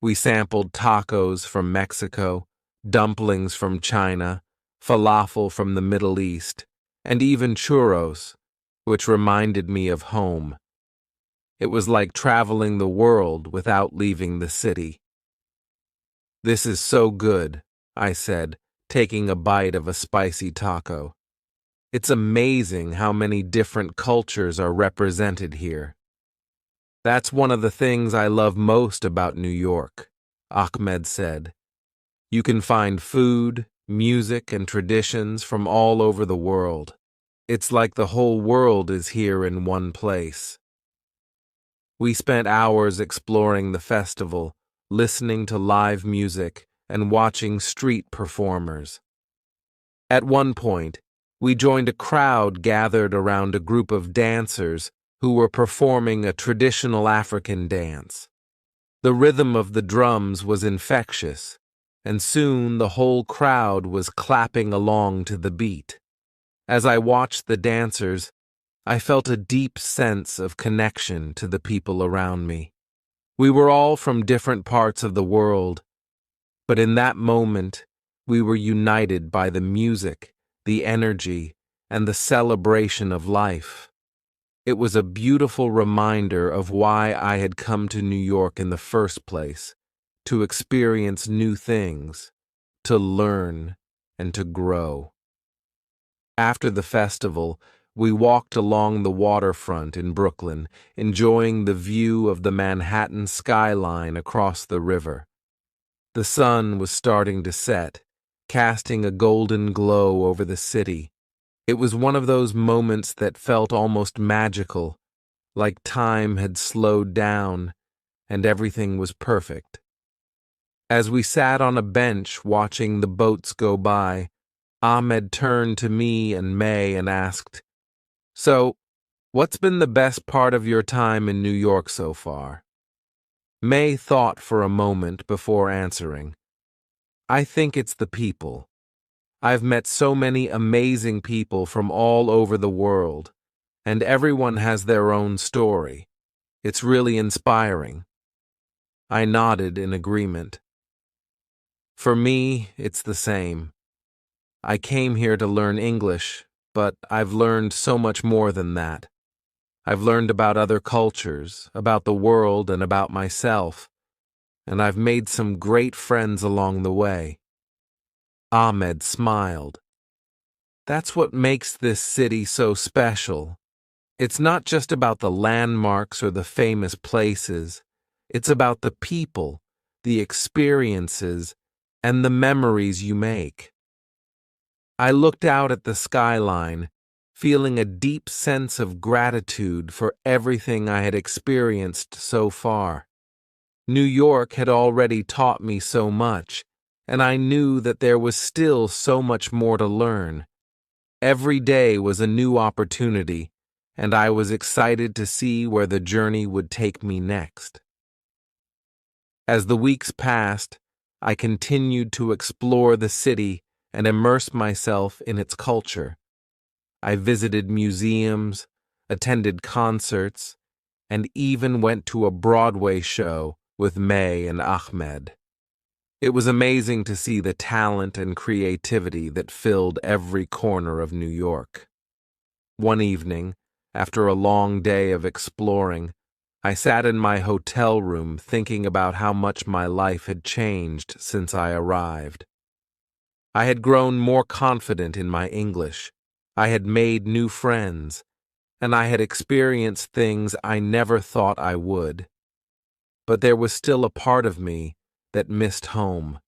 We sampled tacos from Mexico, dumplings from China, falafel from the Middle East, and even churros, which reminded me of home. It was like traveling the world without leaving the city. "This is so good," I said, taking a bite of a spicy taco. "It's amazing how many different cultures are represented here." "That's one of the things I love most about New York," Ahmed said. "You can find food, music, and traditions from all over the world. It's like the whole world is here in one place." We spent hours exploring the festival, listening to live music, and watching street performers. At one point, we joined a crowd gathered around a group of dancers who were performing a traditional African dance. The rhythm of the drums was infectious, and soon the whole crowd was clapping along to the beat. As I watched the dancers, I felt a deep sense of connection to the people around me. We were all from different parts of the world, but in that moment, we were united by the music, the energy, and the celebration of life. It was a beautiful reminder of why I had come to New York in the first place: to experience new things, to learn, and to grow. After the festival, we walked along the waterfront in Brooklyn, enjoying the view of the Manhattan skyline across the river. The sun was starting to set, casting a golden glow over the city. It was one of those moments that felt almost magical, like time had slowed down and everything was perfect. As we sat on a bench watching the boats go by, Ahmed turned to me and May and asked, "So, what's been the best part of your time in New York so far?" May thought for a moment before answering. "I think it's the people. I've met so many amazing people from all over the world, and everyone has their own story. It's really inspiring." I nodded in agreement. For me, it's the same. I came here to learn English, but I've learned so much more than that. I've learned about other cultures, about the world, and about myself, and I've made some great friends along the way. Ahmed smiled. That's what makes this city so special. It's not just about the landmarks or the famous places. It's about the people, the experiences, and the memories you make. I looked out at the skyline, feeling a deep sense of gratitude for everything I had experienced so far. New York had already taught me so much, and I knew that there was still so much more to learn. Every day was a new opportunity, and I was excited to see where the journey would take me next. As the weeks passed, I continued to explore the city and immerse myself in its culture. I visited museums, attended concerts, and even went to a Broadway show with May and Ahmed. It was amazing to see the talent and creativity that filled every corner of New York. One evening, after a long day of exploring, I sat in my hotel room thinking about how much my life had changed since I arrived. I had grown more confident in my English, I had made new friends, and I had experienced things I never thought I would. But there was still a part of me that missed home.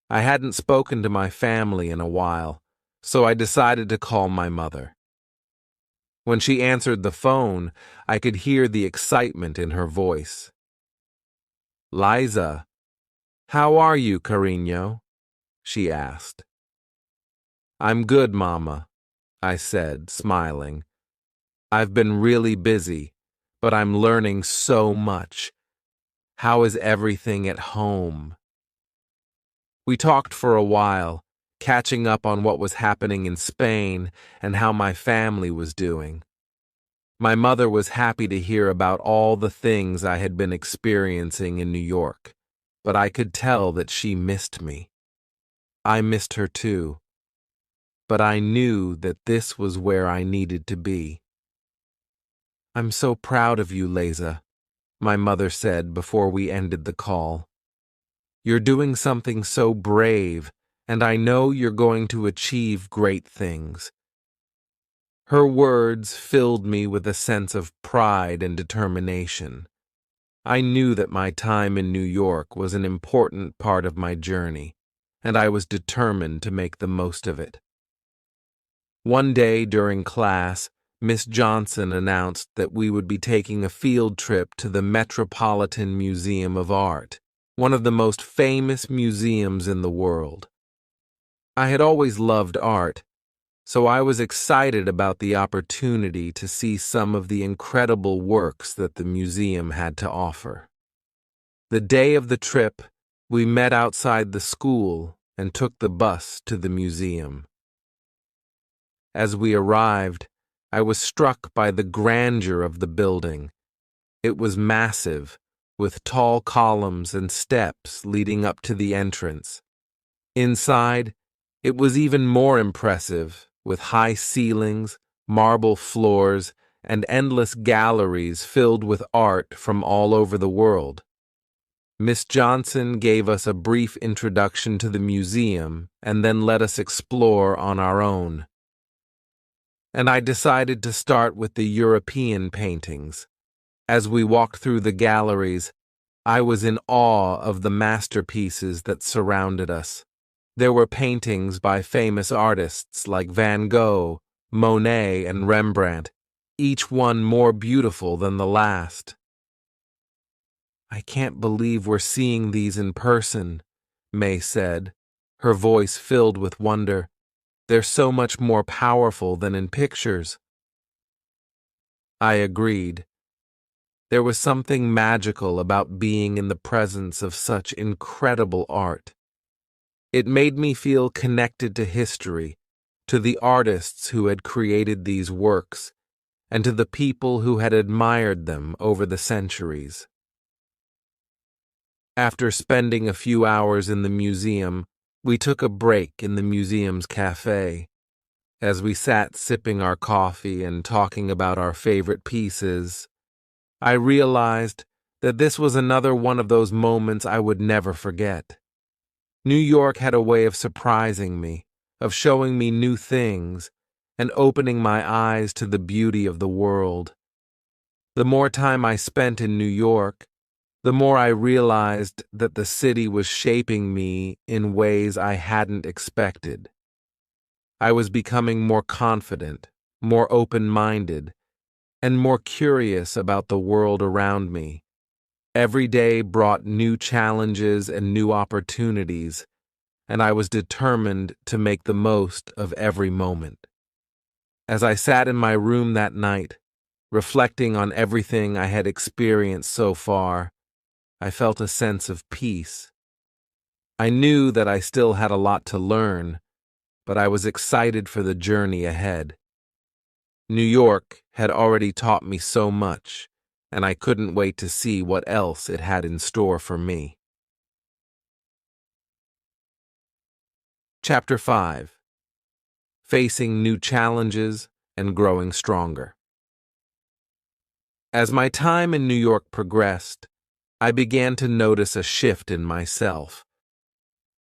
I hadn't spoken to my family in a while, so I decided to call my mother. When she answered the phone, I could hear the excitement in her voice. "Liza, how are you, cariño?" she asked. "I'm good, Mama," I said, smiling. "I've been really busy, but I'm learning so much. How is everything at home?" We talked for a while, catching up on what was happening in Spain and how my family was doing. My mother was happy to hear about all the things I had been experiencing in New York, but I could tell that she missed me. I missed her too, but I knew that this was where I needed to be. "I'm so proud of you, Liza," my mother said before we ended the call. "You're doing something so brave, and I know you're going to achieve great things." Her words filled me with a sense of pride and determination. I knew that my time in New York was an important part of my journey, and I was determined to make the most of it. One day during class, Miss Johnson announced that we would be taking a field trip to the Metropolitan Museum of Art, one of the most famous museums in the world. I had always loved art, so I was excited about the opportunity to see some of the incredible works that the museum had to offer. The day of the trip, we met outside the school and took the bus to the museum. As we arrived, I was struck by the grandeur of the building. It was massive, with tall columns and steps leading up to the entrance. Inside, it was even more impressive, with high ceilings, marble floors, and endless galleries filled with art from all over the world. Miss Johnson gave us a brief introduction to the museum and then let us explore on our own. And I decided to start with the European paintings. As we walked through the galleries, I was in awe of the masterpieces that surrounded us. There were paintings by famous artists like Van Gogh, Monet, and Rembrandt, each one more beautiful than the last. "I can't believe we're seeing these in person," May said, her voice filled with wonder. "They're so much more powerful than in pictures." I agreed. There was something magical about being in the presence of such incredible art. It made me feel connected to history, to the artists who had created these works, and to the people who had admired them over the centuries. After spending a few hours in the museum, we took a break in the museum's cafe. As we sat sipping our coffee and talking about our favorite pieces, I realized that this was another one of those moments I would never forget. New York had a way of surprising me, of showing me new things, and opening my eyes to the beauty of the world. The more time I spent in New York, the more I realized that the city was shaping me in ways I hadn't expected. I was becoming more confident, more open-minded, and more curious about the world around me. Every day brought new challenges and new opportunities, and I was determined to make the most of every moment. As I sat in my room that night, reflecting on everything I had experienced so far, I felt a sense of peace. I knew that I still had a lot to learn, but I was excited for the journey ahead. New York had already taught me so much, and I couldn't wait to see what else it had in store for me. Chapter 5. Facing New Challenges and Growing Stronger. As my time in New York progressed, I began to notice a shift in myself.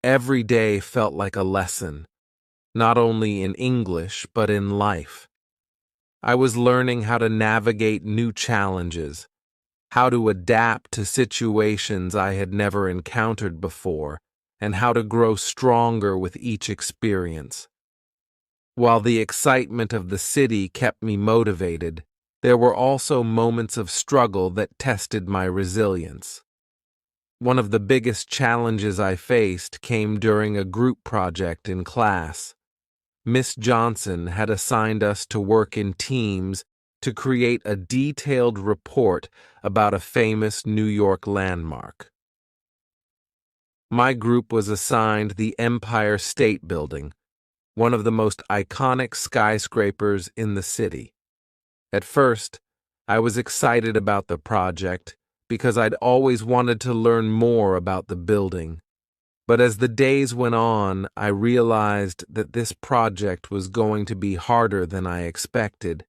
Every day felt like a lesson, not only in English, but in life. I was learning how to navigate new challenges, how to adapt to situations I had never encountered before, and how to grow stronger with each experience. While the excitement of the city kept me motivated, there were also moments of struggle that tested my resilience. One of the biggest challenges I faced came during a group project in class. Miss Johnson had assigned us to work in teams to create a detailed report about a famous New York landmark. My group was assigned the Empire State Building, one of the most iconic skyscrapers in the city. At first, I was excited about the project because I'd always wanted to learn more about the building. But as the days went on, I realized that this project was going to be harder than I expected.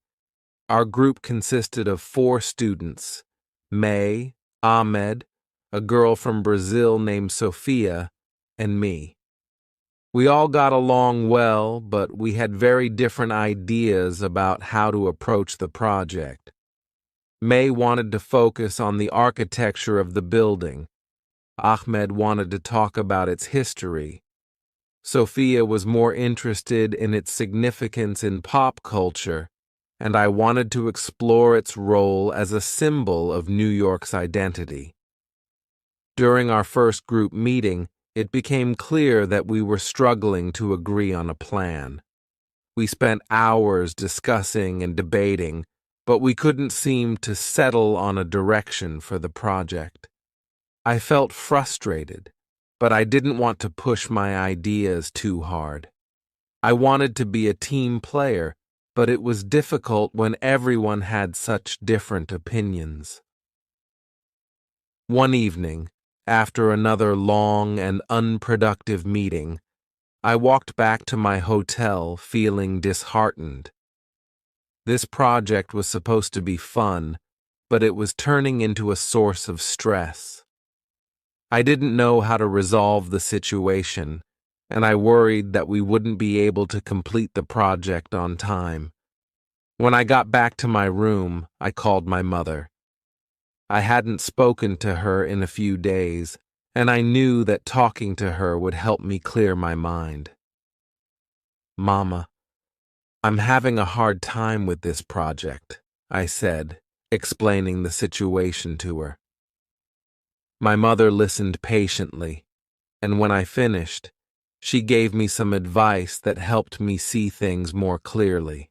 Our group consisted of 4 students: May, Ahmed, a girl from Brazil named Sophia, and me. We all got along well, but we had very different ideas about how to approach the project. May wanted to focus on the architecture of the building. Ahmed wanted to talk about its history. Sophia was more interested in its significance in pop culture, and I wanted to explore its role as a symbol of New York's identity. During our first group meeting, it became clear that we were struggling to agree on a plan. We spent hours discussing and debating, but we couldn't seem to settle on a direction for the project. I felt frustrated, but I didn't want to push my ideas too hard. I wanted to be a team player, but it was difficult when everyone had such different opinions. One evening, after another long and unproductive meeting, I walked back to my hotel feeling disheartened. This project was supposed to be fun, but it was turning into a source of stress. I didn't know how to resolve the situation, and I worried that we wouldn't be able to complete the project on time. When I got back to my room, I called my mother. I hadn't spoken to her in a few days, and I knew that talking to her would help me clear my mind. "Mama, I'm having a hard time with this project," I said, explaining the situation to her. My mother listened patiently, and when I finished, she gave me some advice that helped me see things more clearly.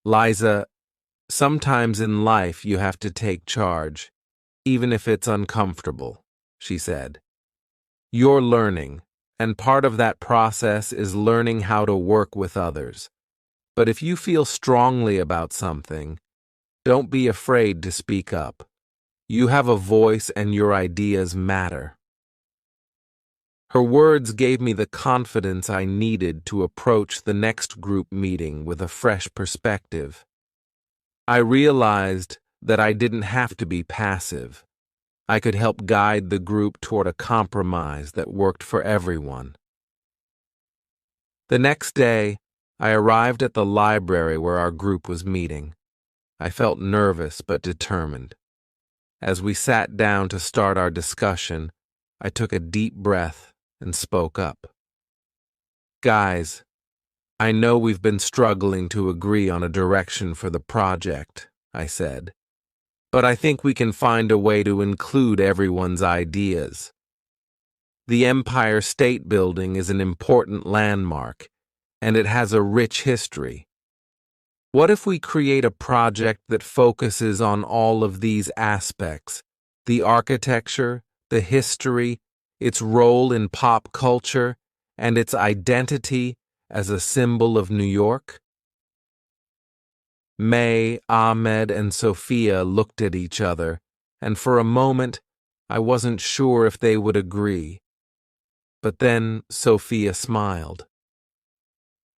"Liza, sometimes in life you have to take charge, even if it's uncomfortable," she said. "You're learning, and part of that process is learning how to work with others. But if you feel strongly about something, don't be afraid to speak up. You have a voice and your ideas matter." Her words gave me the confidence I needed to approach the next group meeting with a fresh perspective. I realized that I didn't have to be passive. I could help guide the group toward a compromise that worked for everyone. The next day, I arrived at the library where our group was meeting. I felt nervous but determined. As we sat down to start our discussion, I took a deep breath and spoke up. "Guys, I know we've been struggling to agree on a direction for the project," I said, "but I think we can find a way to include everyone's ideas. The Empire State Building is an important landmark, and it has a rich history. What if we create a project that focuses on all of these aspects: the architecture, the history, its role in pop culture, and its identity as a symbol of New York?" May, Ahmed, and Sophia looked at each other, and for a moment I wasn't sure if they would agree. But then Sophia smiled.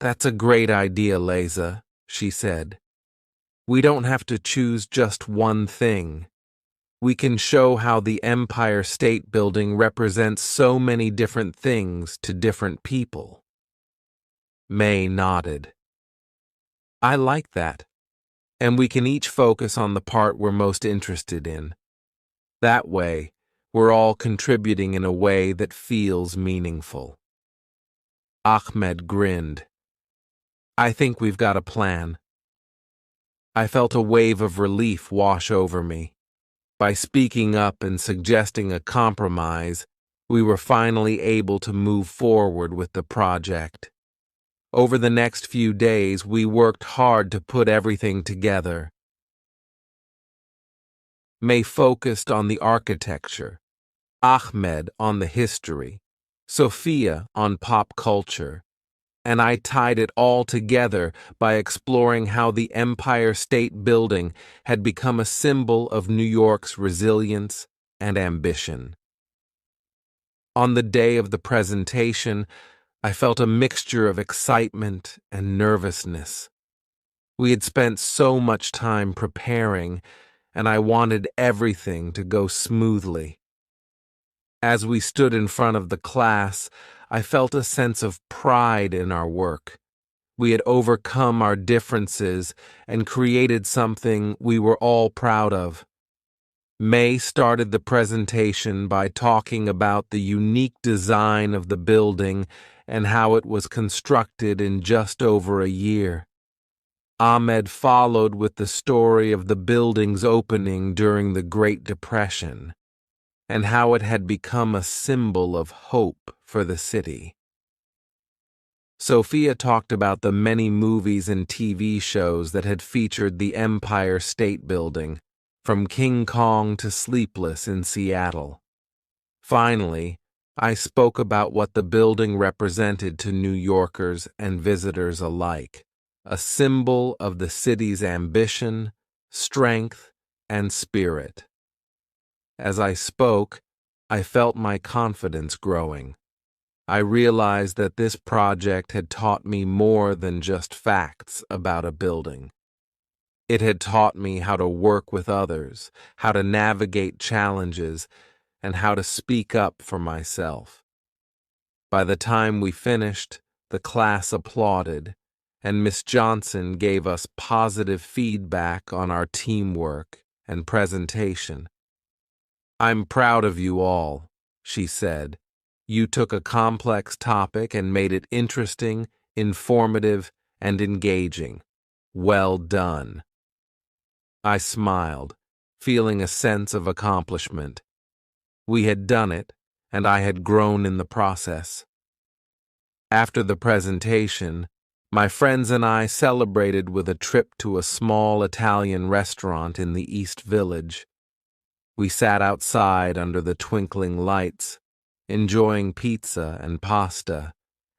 "That's a great idea, Liza," she said. "We don't have to choose just one thing. We can show how the Empire State Building represents so many different things to different people." May nodded. "I like that. And we can each focus on the part we're most interested in. That way, we're all contributing in a way that feels meaningful." Ahmed grinned. "I think we've got a plan." I felt a wave of relief wash over me. By speaking up and suggesting a compromise, we were finally able to move forward with the project. Over the next few days, we worked hard to put everything together. May focused on the architecture, Ahmed on the history, Sophia on pop culture, and I tied it all together by exploring how the Empire State Building had become a symbol of New York's resilience and ambition. On the day of the presentation, I felt a mixture of excitement and nervousness. We had spent so much time preparing, and I wanted everything to go smoothly. As we stood in front of the class, I felt a sense of pride in our work. We had overcome our differences and created something we were all proud of. May started the presentation by talking about the unique design of the building and how it was constructed in just over a year. Ahmed followed with the story of the building's opening during the Great Depression and how it had become a symbol of hope for the city. Sophia talked about the many movies and TV shows that had featured the Empire State Building, from King Kong to Sleepless in Seattle. Finally, I spoke about what the building represented to New Yorkers and visitors alike: a symbol of the city's ambition, strength, and spirit. As I spoke, I felt my confidence growing. I realized that this project had taught me more than just facts about a building. It had taught me how to work with others, how to navigate challenges, and how to speak up for myself. By the time we finished, the class applauded, and Miss Johnson gave us positive feedback on our teamwork and presentation. "I'm proud of you all," she said. "You took a complex topic and made it interesting, informative, and engaging. Well done." I smiled, feeling a sense of accomplishment. We had done it, and I had grown in the process. After the presentation, my friends and I celebrated with a trip to a small Italian restaurant in the East Village. We sat outside under the twinkling lights, enjoying pizza and pasta,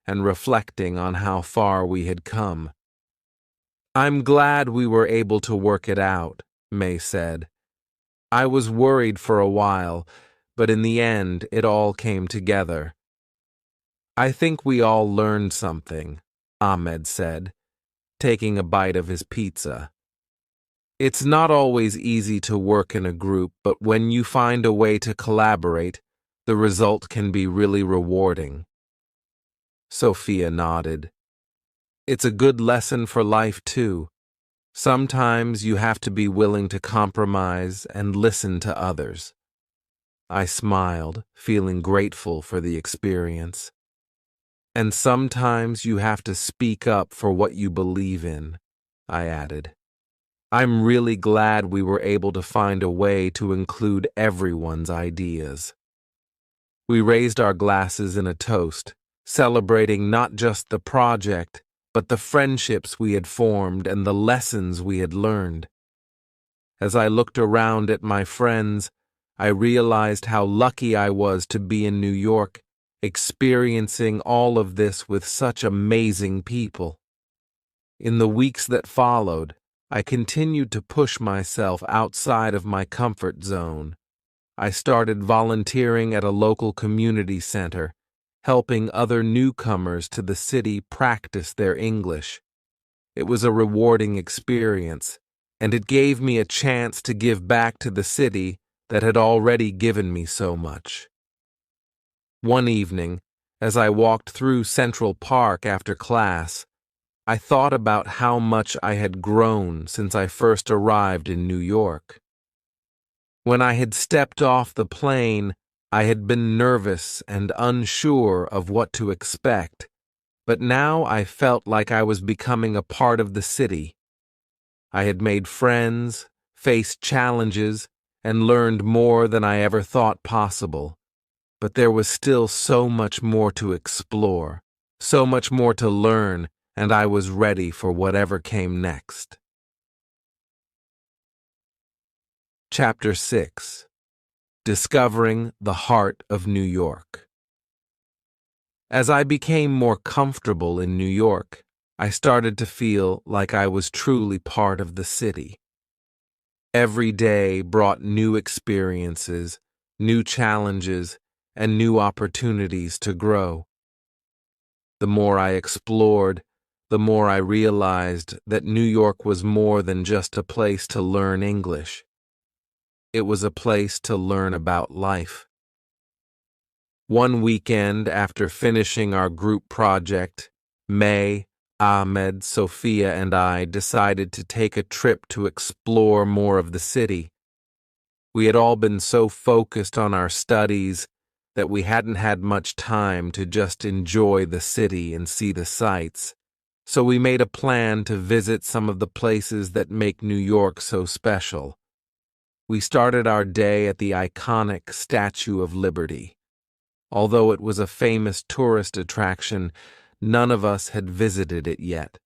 and reflecting on how far we had come. "I'm glad we were able to work it out," May said. "I was worried for a while, but in the end it all came together." "I think we all learned something," Ahmed said, taking a bite of his pizza. "It's not always easy to work in a group, but when you find a way to collaborate, the result can be really rewarding." Sophia nodded. "It's a good lesson for life, too. Sometimes you have to be willing to compromise and listen to others." I smiled, feeling grateful for the experience. "And sometimes you have to speak up for what you believe in," I added. "I'm really glad we were able to find a way to include everyone's ideas." We raised our glasses in a toast, celebrating not just the project, but the friendships we had formed and the lessons we had learned. As I looked around at my friends, I realized how lucky I was to be in New York, experiencing all of this with such amazing people. In the weeks that followed, I continued to push myself outside of my comfort zone. I started volunteering at a local community center, helping other newcomers to the city practice their English. It was a rewarding experience, and it gave me a chance to give back to the city that had already given me so much. One evening, as I walked through Central Park after class, I thought about how much I had grown since I first arrived in New York. When I had stepped off the plane, I had been nervous and unsure of what to expect, but now I felt like I was becoming a part of the city. I had made friends, faced challenges, and learned more than I ever thought possible. But there was still so much more to explore, so much more to learn, and I was ready for whatever came next. Chapter 6. Discovering the Heart of New York. As I became more comfortable in New York, I started to feel like I was truly part of the city. Every day brought new experiences, new challenges, and new opportunities to grow. The more I explored, the more I realized that New York was more than just a place to learn English. It was a place to learn about life. One weekend after finishing our group project, May, Ahmed, Sophia, and I decided to take a trip to explore more of the city. We had all been so focused on our studies that we hadn't had much time to just enjoy the city and see the sights, so we made a plan to visit some of the places that make New York so special. We started our day at the iconic Statue of Liberty. Although it was a famous tourist attraction, none of us had visited it yet.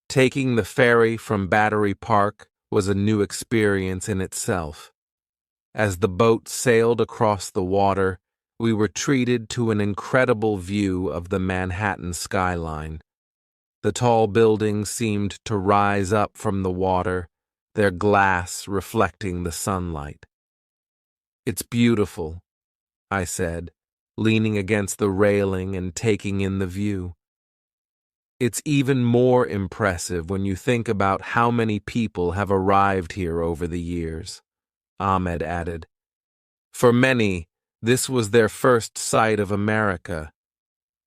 Taking the ferry from Battery Park was a new experience in itself. As the boat sailed across the water, we were treated to an incredible view of the Manhattan skyline. The tall buildings seemed to rise up from the water, their glass reflecting the sunlight. "It's beautiful," I said, leaning against the railing and taking in the view. "It's even more impressive when you think about how many people have arrived here over the years," Ahmed added. "For many, this was their first sight of America.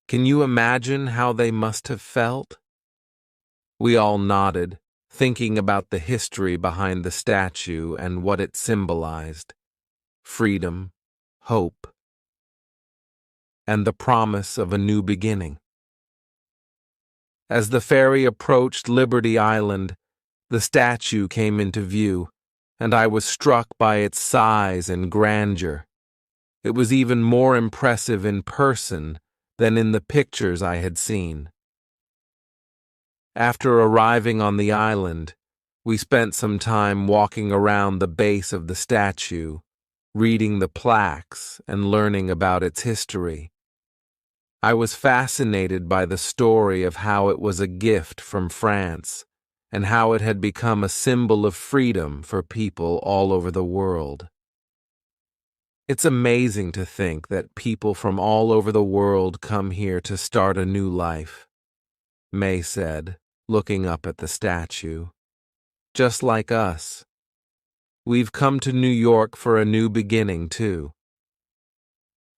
Can you imagine how they must have felt?" We all nodded, thinking about the history behind the statue and what it symbolized: freedom, hope, and the promise of a new beginning. As the ferry approached Liberty Island, the statue came into view, and I was struck by its size and grandeur. It was even more impressive in person than in the pictures I had seen. After arriving on the island, we spent some time walking around the base of the statue, reading the plaques and learning about its history. I was fascinated by the story of how it was a gift from France and how it had become a symbol of freedom for people all over the world. It's amazing to think that people from all over the world come here to start a new life, May said, looking up at the statue. Just like us. We've come to New York for a new beginning, too.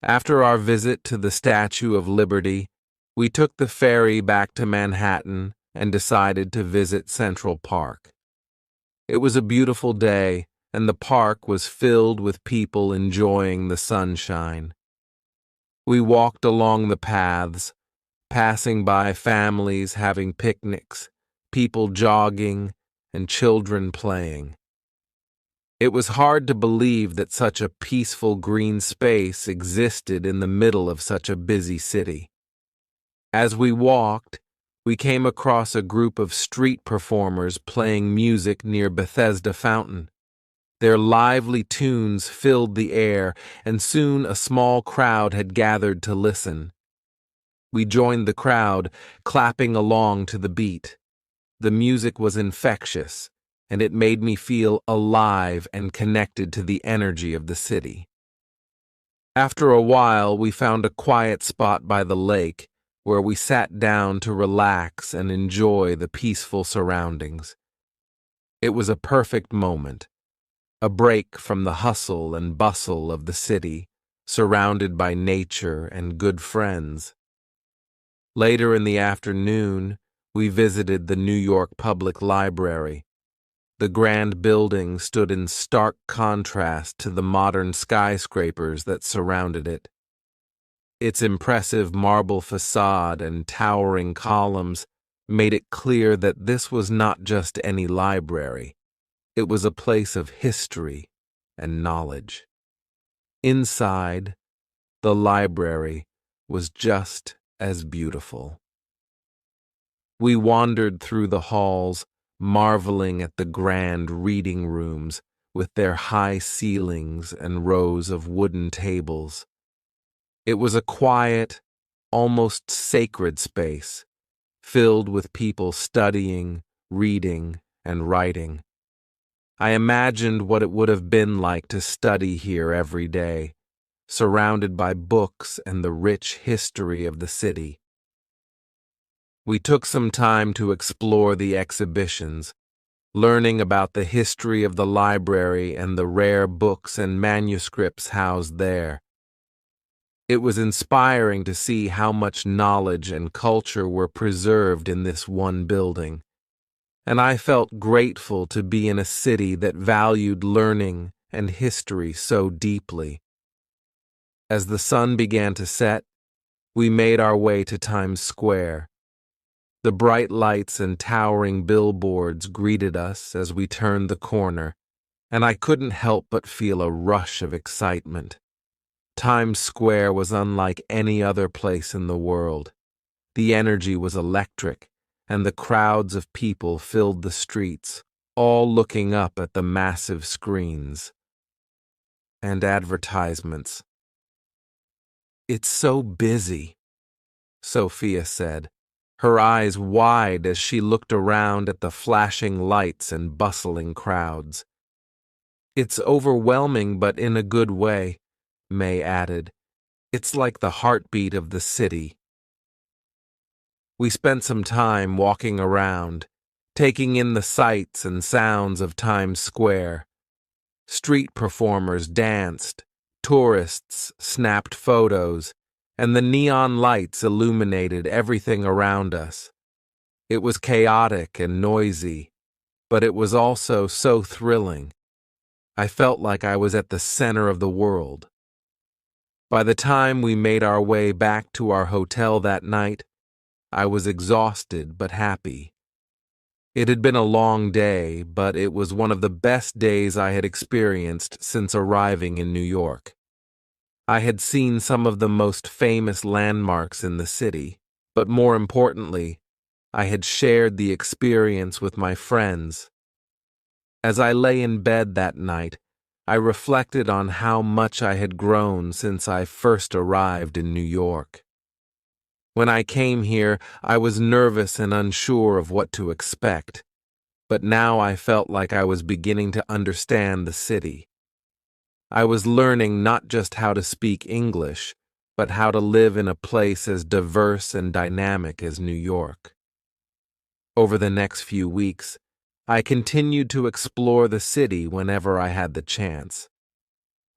After our visit to the Statue of Liberty, we took the ferry back to Manhattan and decided to visit Central Park. It was a beautiful day, and the park was filled with people enjoying the sunshine. We walked along the paths, passing by families having picnics, people jogging, and children playing. It was hard to believe that such a peaceful green space existed in the middle of such a busy city. As we walked, we came across a group of street performers playing music near Bethesda Fountain. Their lively tunes filled the air, and soon a small crowd had gathered to listen. We joined the crowd, clapping along to the beat. The music was infectious, and it made me feel alive and connected to the energy of the city. After a while, we found a quiet spot by the lake where we sat down to relax and enjoy the peaceful surroundings. It was a perfect moment, a break from the hustle and bustle of the city, surrounded by nature and good friends. Later in the afternoon, we visited the New York Public Library. The grand building stood in stark contrast to the modern skyscrapers that surrounded it. Its impressive marble facade and towering columns made it clear that this was not just any library. It was a place of history and knowledge. Inside, the library was just as beautiful. We wandered through the halls, marveling at the grand reading rooms with their high ceilings and rows of wooden tables. It was a quiet, almost sacred space, filled with people studying, reading, and writing. I imagined what it would have been like to study here every day, surrounded by books and the rich history of the city. We took some time to explore the exhibitions, learning about the history of the library and the rare books and manuscripts housed there. It was inspiring to see how much knowledge and culture were preserved in this one building, and I felt grateful to be in a city that valued learning and history so deeply. As the sun began to set, we made our way to Times Square. The bright lights and towering billboards greeted us as we turned the corner, and I couldn't help but feel a rush of excitement. Times Square was unlike any other place in the world. The energy was electric, and the crowds of people filled the streets, all looking up at the massive screens and advertisements. "It's so busy," Sophia said, her eyes wide as she looked around at the flashing lights and bustling crowds. "It's overwhelming, but in a good way," May added. "It's like the heartbeat of the city." We spent some time walking around, taking in the sights and sounds of Times Square. Street performers danced, tourists snapped photos, and the neon lights illuminated everything around us. It was chaotic and noisy, but it was also so thrilling. I felt like I was at the center of the world. By the time we made our way back to our hotel that night, I was exhausted but happy. It had been a long day, but it was one of the best days I had experienced since arriving in New York. I had seen some of the most famous landmarks in the city, but more importantly, I had shared the experience with my friends. As I lay in bed that night, I reflected on how much I had grown since I first arrived in New York. When I came here, I was nervous and unsure of what to expect, but now I felt like I was beginning to understand the city. I was learning not just how to speak English, but how to live in a place as diverse and dynamic as New York. Over the next few weeks, I continued to explore the city whenever I had the chance.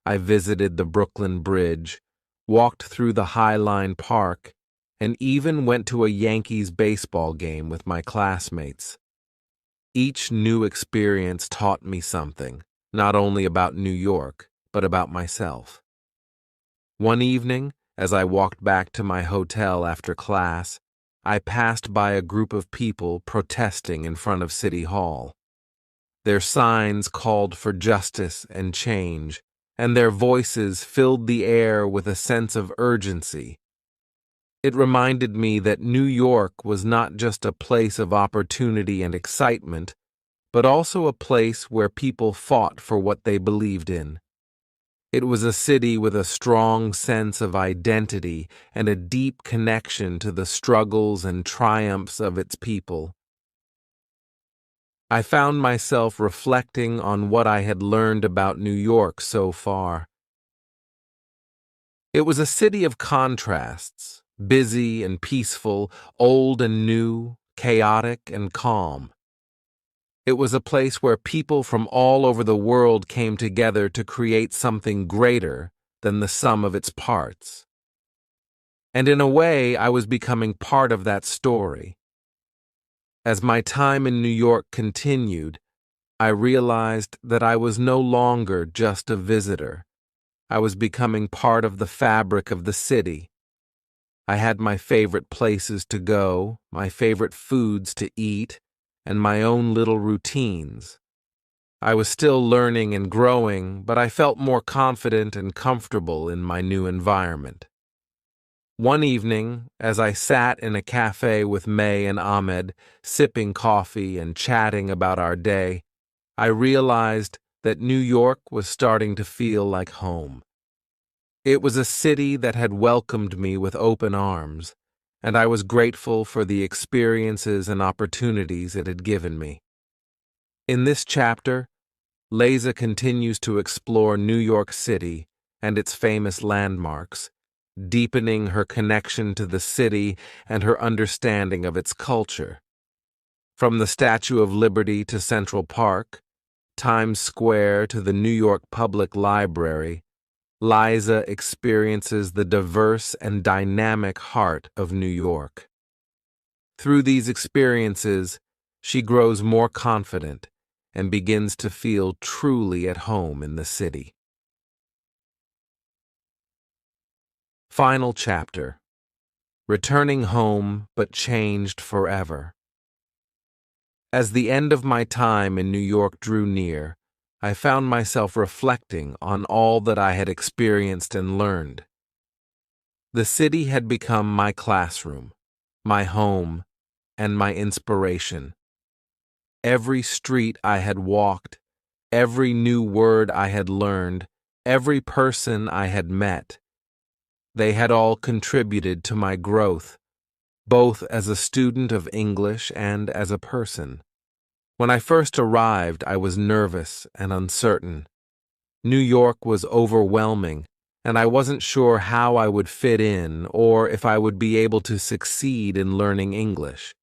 I visited the Brooklyn Bridge, walked through the High Line Park, and even went to a Yankees baseball game with my classmates. Each new experience taught me something, not only about New York, but about myself. One evening, as I walked back to my hotel after class, I passed by a group of people protesting in front of City Hall. Their signs called for justice and change, and their voices filled the air with a sense of urgency. It reminded me that New York was not just a place of opportunity and excitement, but also a place where people fought for what they believed in. It was a city with a strong sense of identity and a deep connection to the struggles and triumphs of its people. I found myself reflecting on what I had learned about New York so far. It was a city of contrasts, busy and peaceful, old and new, chaotic and calm. It was a place where people from all over the world came together to create something greater than the sum of its parts. And in a way, I was becoming part of that story. As my time in New York continued, I realized that I was no longer just a visitor. I was becoming part of the fabric of the city. I had my favorite places to go, my favorite foods to eat, and my own little routines. I was still learning and growing, but I felt more confident and comfortable in my new environment. One evening, as I sat in a cafe with May and Ahmed, sipping coffee and chatting about our day, I realized that New York was starting to feel like home. It was a city that had welcomed me with open arms, and I was grateful for the experiences and opportunities it had given me. In this chapter, Liza continues to explore New York City and its famous landmarks, deepening her connection to the city and her understanding of its culture. From the Statue of Liberty to Central Park, Times Square to the New York Public Library, Liza experiences the diverse and dynamic heart of New York. Through these experiences, she grows more confident and begins to feel truly at home in the city. Final chapter. Returning home, but changed forever. As the end of my time in New York drew near, I found myself reflecting on all that I had experienced and learned. The city had become my classroom, my home, and my inspiration. Every street I had walked, every new word I had learned, every person I had met, they had all contributed to my growth, both as a student of English and as a person. When I first arrived, I was nervous and uncertain. New York was overwhelming, and I wasn't sure how I would fit in or if I would be able to succeed in learning English.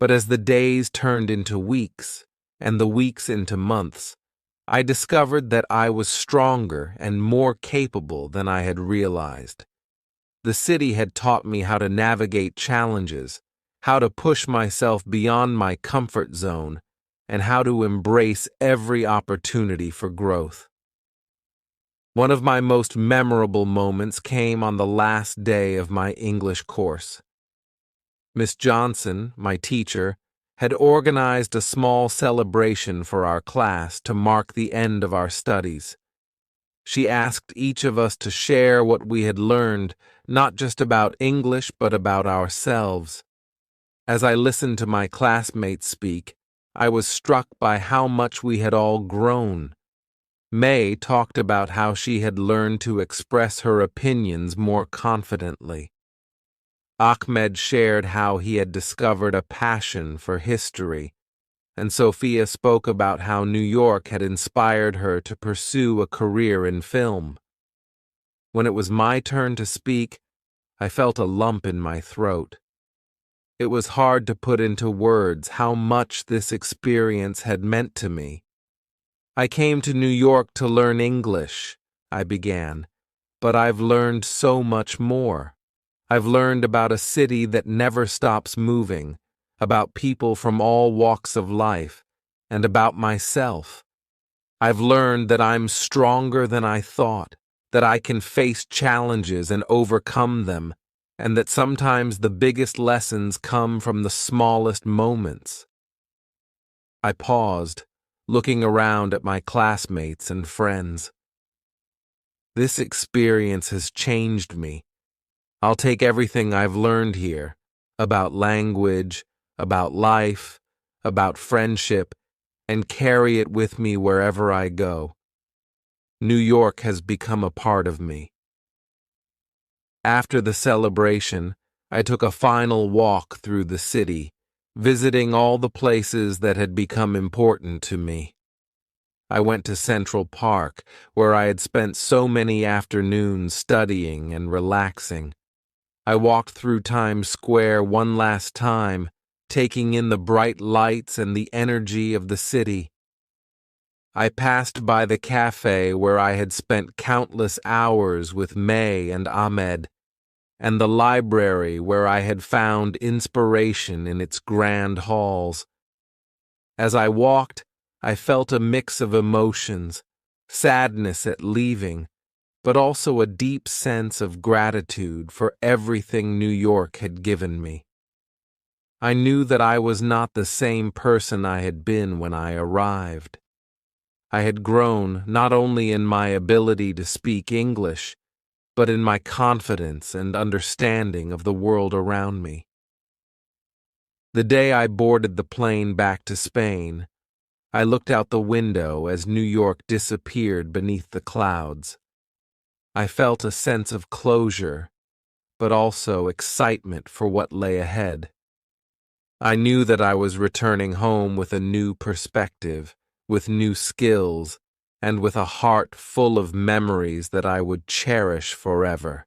But as the days turned into weeks, and the weeks into months, I discovered that I was stronger and more capable than I had realized. The city had taught me how to navigate challenges, how to push myself beyond my comfort zone, and how to embrace every opportunity for growth. One of my most memorable moments came on the last day of my English course. Miss Johnson, my teacher, had organized a small celebration for our class to mark the end of our studies. She asked each of us to share what we had learned, not just about English, but about ourselves. As I listened to my classmates speak, I was struck by how much we had all grown. May talked about how she had learned to express her opinions more confidently. Ahmed shared how he had discovered a passion for history, and Sophia spoke about how New York had inspired her to pursue a career in film. When it was my turn to speak, I felt a lump in my throat. It was hard to put into words how much this experience had meant to me. I came to New York to learn English, I began, but I've learned so much more. I've learned about a city that never stops moving, about people from all walks of life, and about myself. I've learned that I'm stronger than I thought, that I can face challenges and overcome them, and that sometimes the biggest lessons come from the smallest moments. I paused, looking around at my classmates and friends. This experience has changed me. I'll take everything I've learned here, about language, about life, about friendship, and carry it with me wherever I go. New York has become a part of me. After the celebration, I took a final walk through the city, visiting all the places that had become important to me. I went to Central Park, where I had spent so many afternoons studying and relaxing. I walked through Times Square one last time, taking in the bright lights and the energy of the city. I passed by the cafe where I had spent countless hours with May and Ahmed, and the library where I had found inspiration in its grand halls. As I walked, I felt a mix of emotions, sadness at leaving, but also a deep sense of gratitude for everything New York had given me. I knew that I was not the same person I had been when I arrived. I had grown not only in my ability to speak English, but in my confidence and understanding of the world around me. The day I boarded the plane back to Spain, I looked out the window as New York disappeared beneath the clouds. I felt a sense of closure, but also excitement for what lay ahead. I knew that I was returning home with a new perspective, with new skills, and with a heart full of memories that I would cherish forever.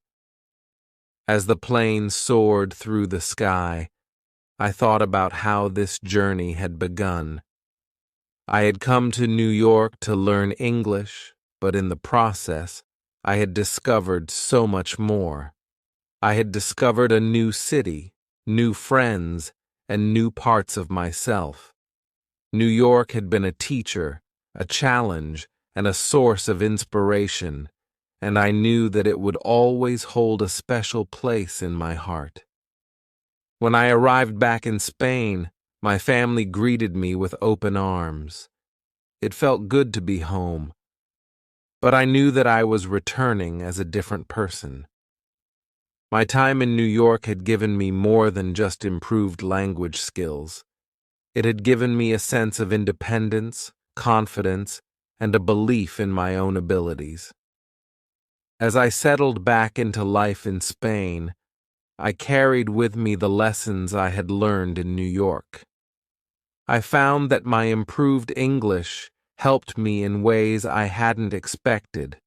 As the plane soared through the sky, I thought about how this journey had begun. I had come to New York to learn English, but in the process, I had discovered so much more. I had discovered a new city, new friends, and new parts of myself. New York had been a teacher, a challenge, and a source of inspiration, and I knew that it would always hold a special place in my heart. When I arrived back in Spain, my family greeted me with open arms. It felt good to be home, but I knew that I was returning as a different person. My time in New York had given me more than just improved language skills. It had given me a sense of independence, confidence, and a belief in my own abilities. As I settled back into life in Spain, I carried with me the lessons I had learned in New York. I found that my improved English helped me in ways I hadn't expected,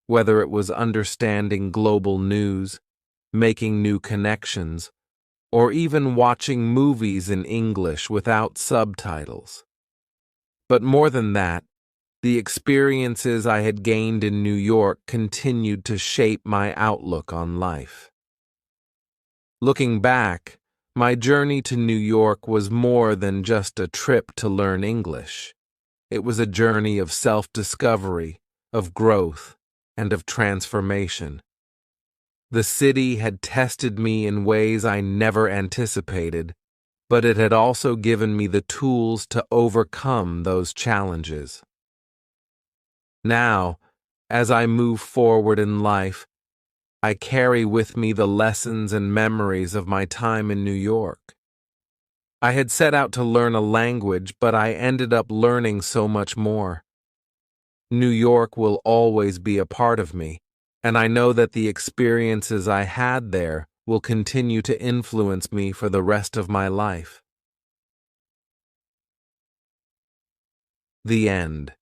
whether it was understanding global news, making new connections, or even watching movies in English without subtitles. But more than that, the experiences I had gained in New York continued to shape my outlook on life. Looking back, My journey to New York was more than just a trip to learn English. It was a journey of self-discovery, of growth, and of transformation. The city had tested me in ways I never anticipated, but it had also given me the tools to overcome those challenges. Now, as I move forward in life, I carry with me the lessons and memories of my time in New York. I had set out to learn a language, but I ended up learning so much more. New York will always be a part of me, and I know that the experiences I had there will continue to influence me for the rest of my life. The end.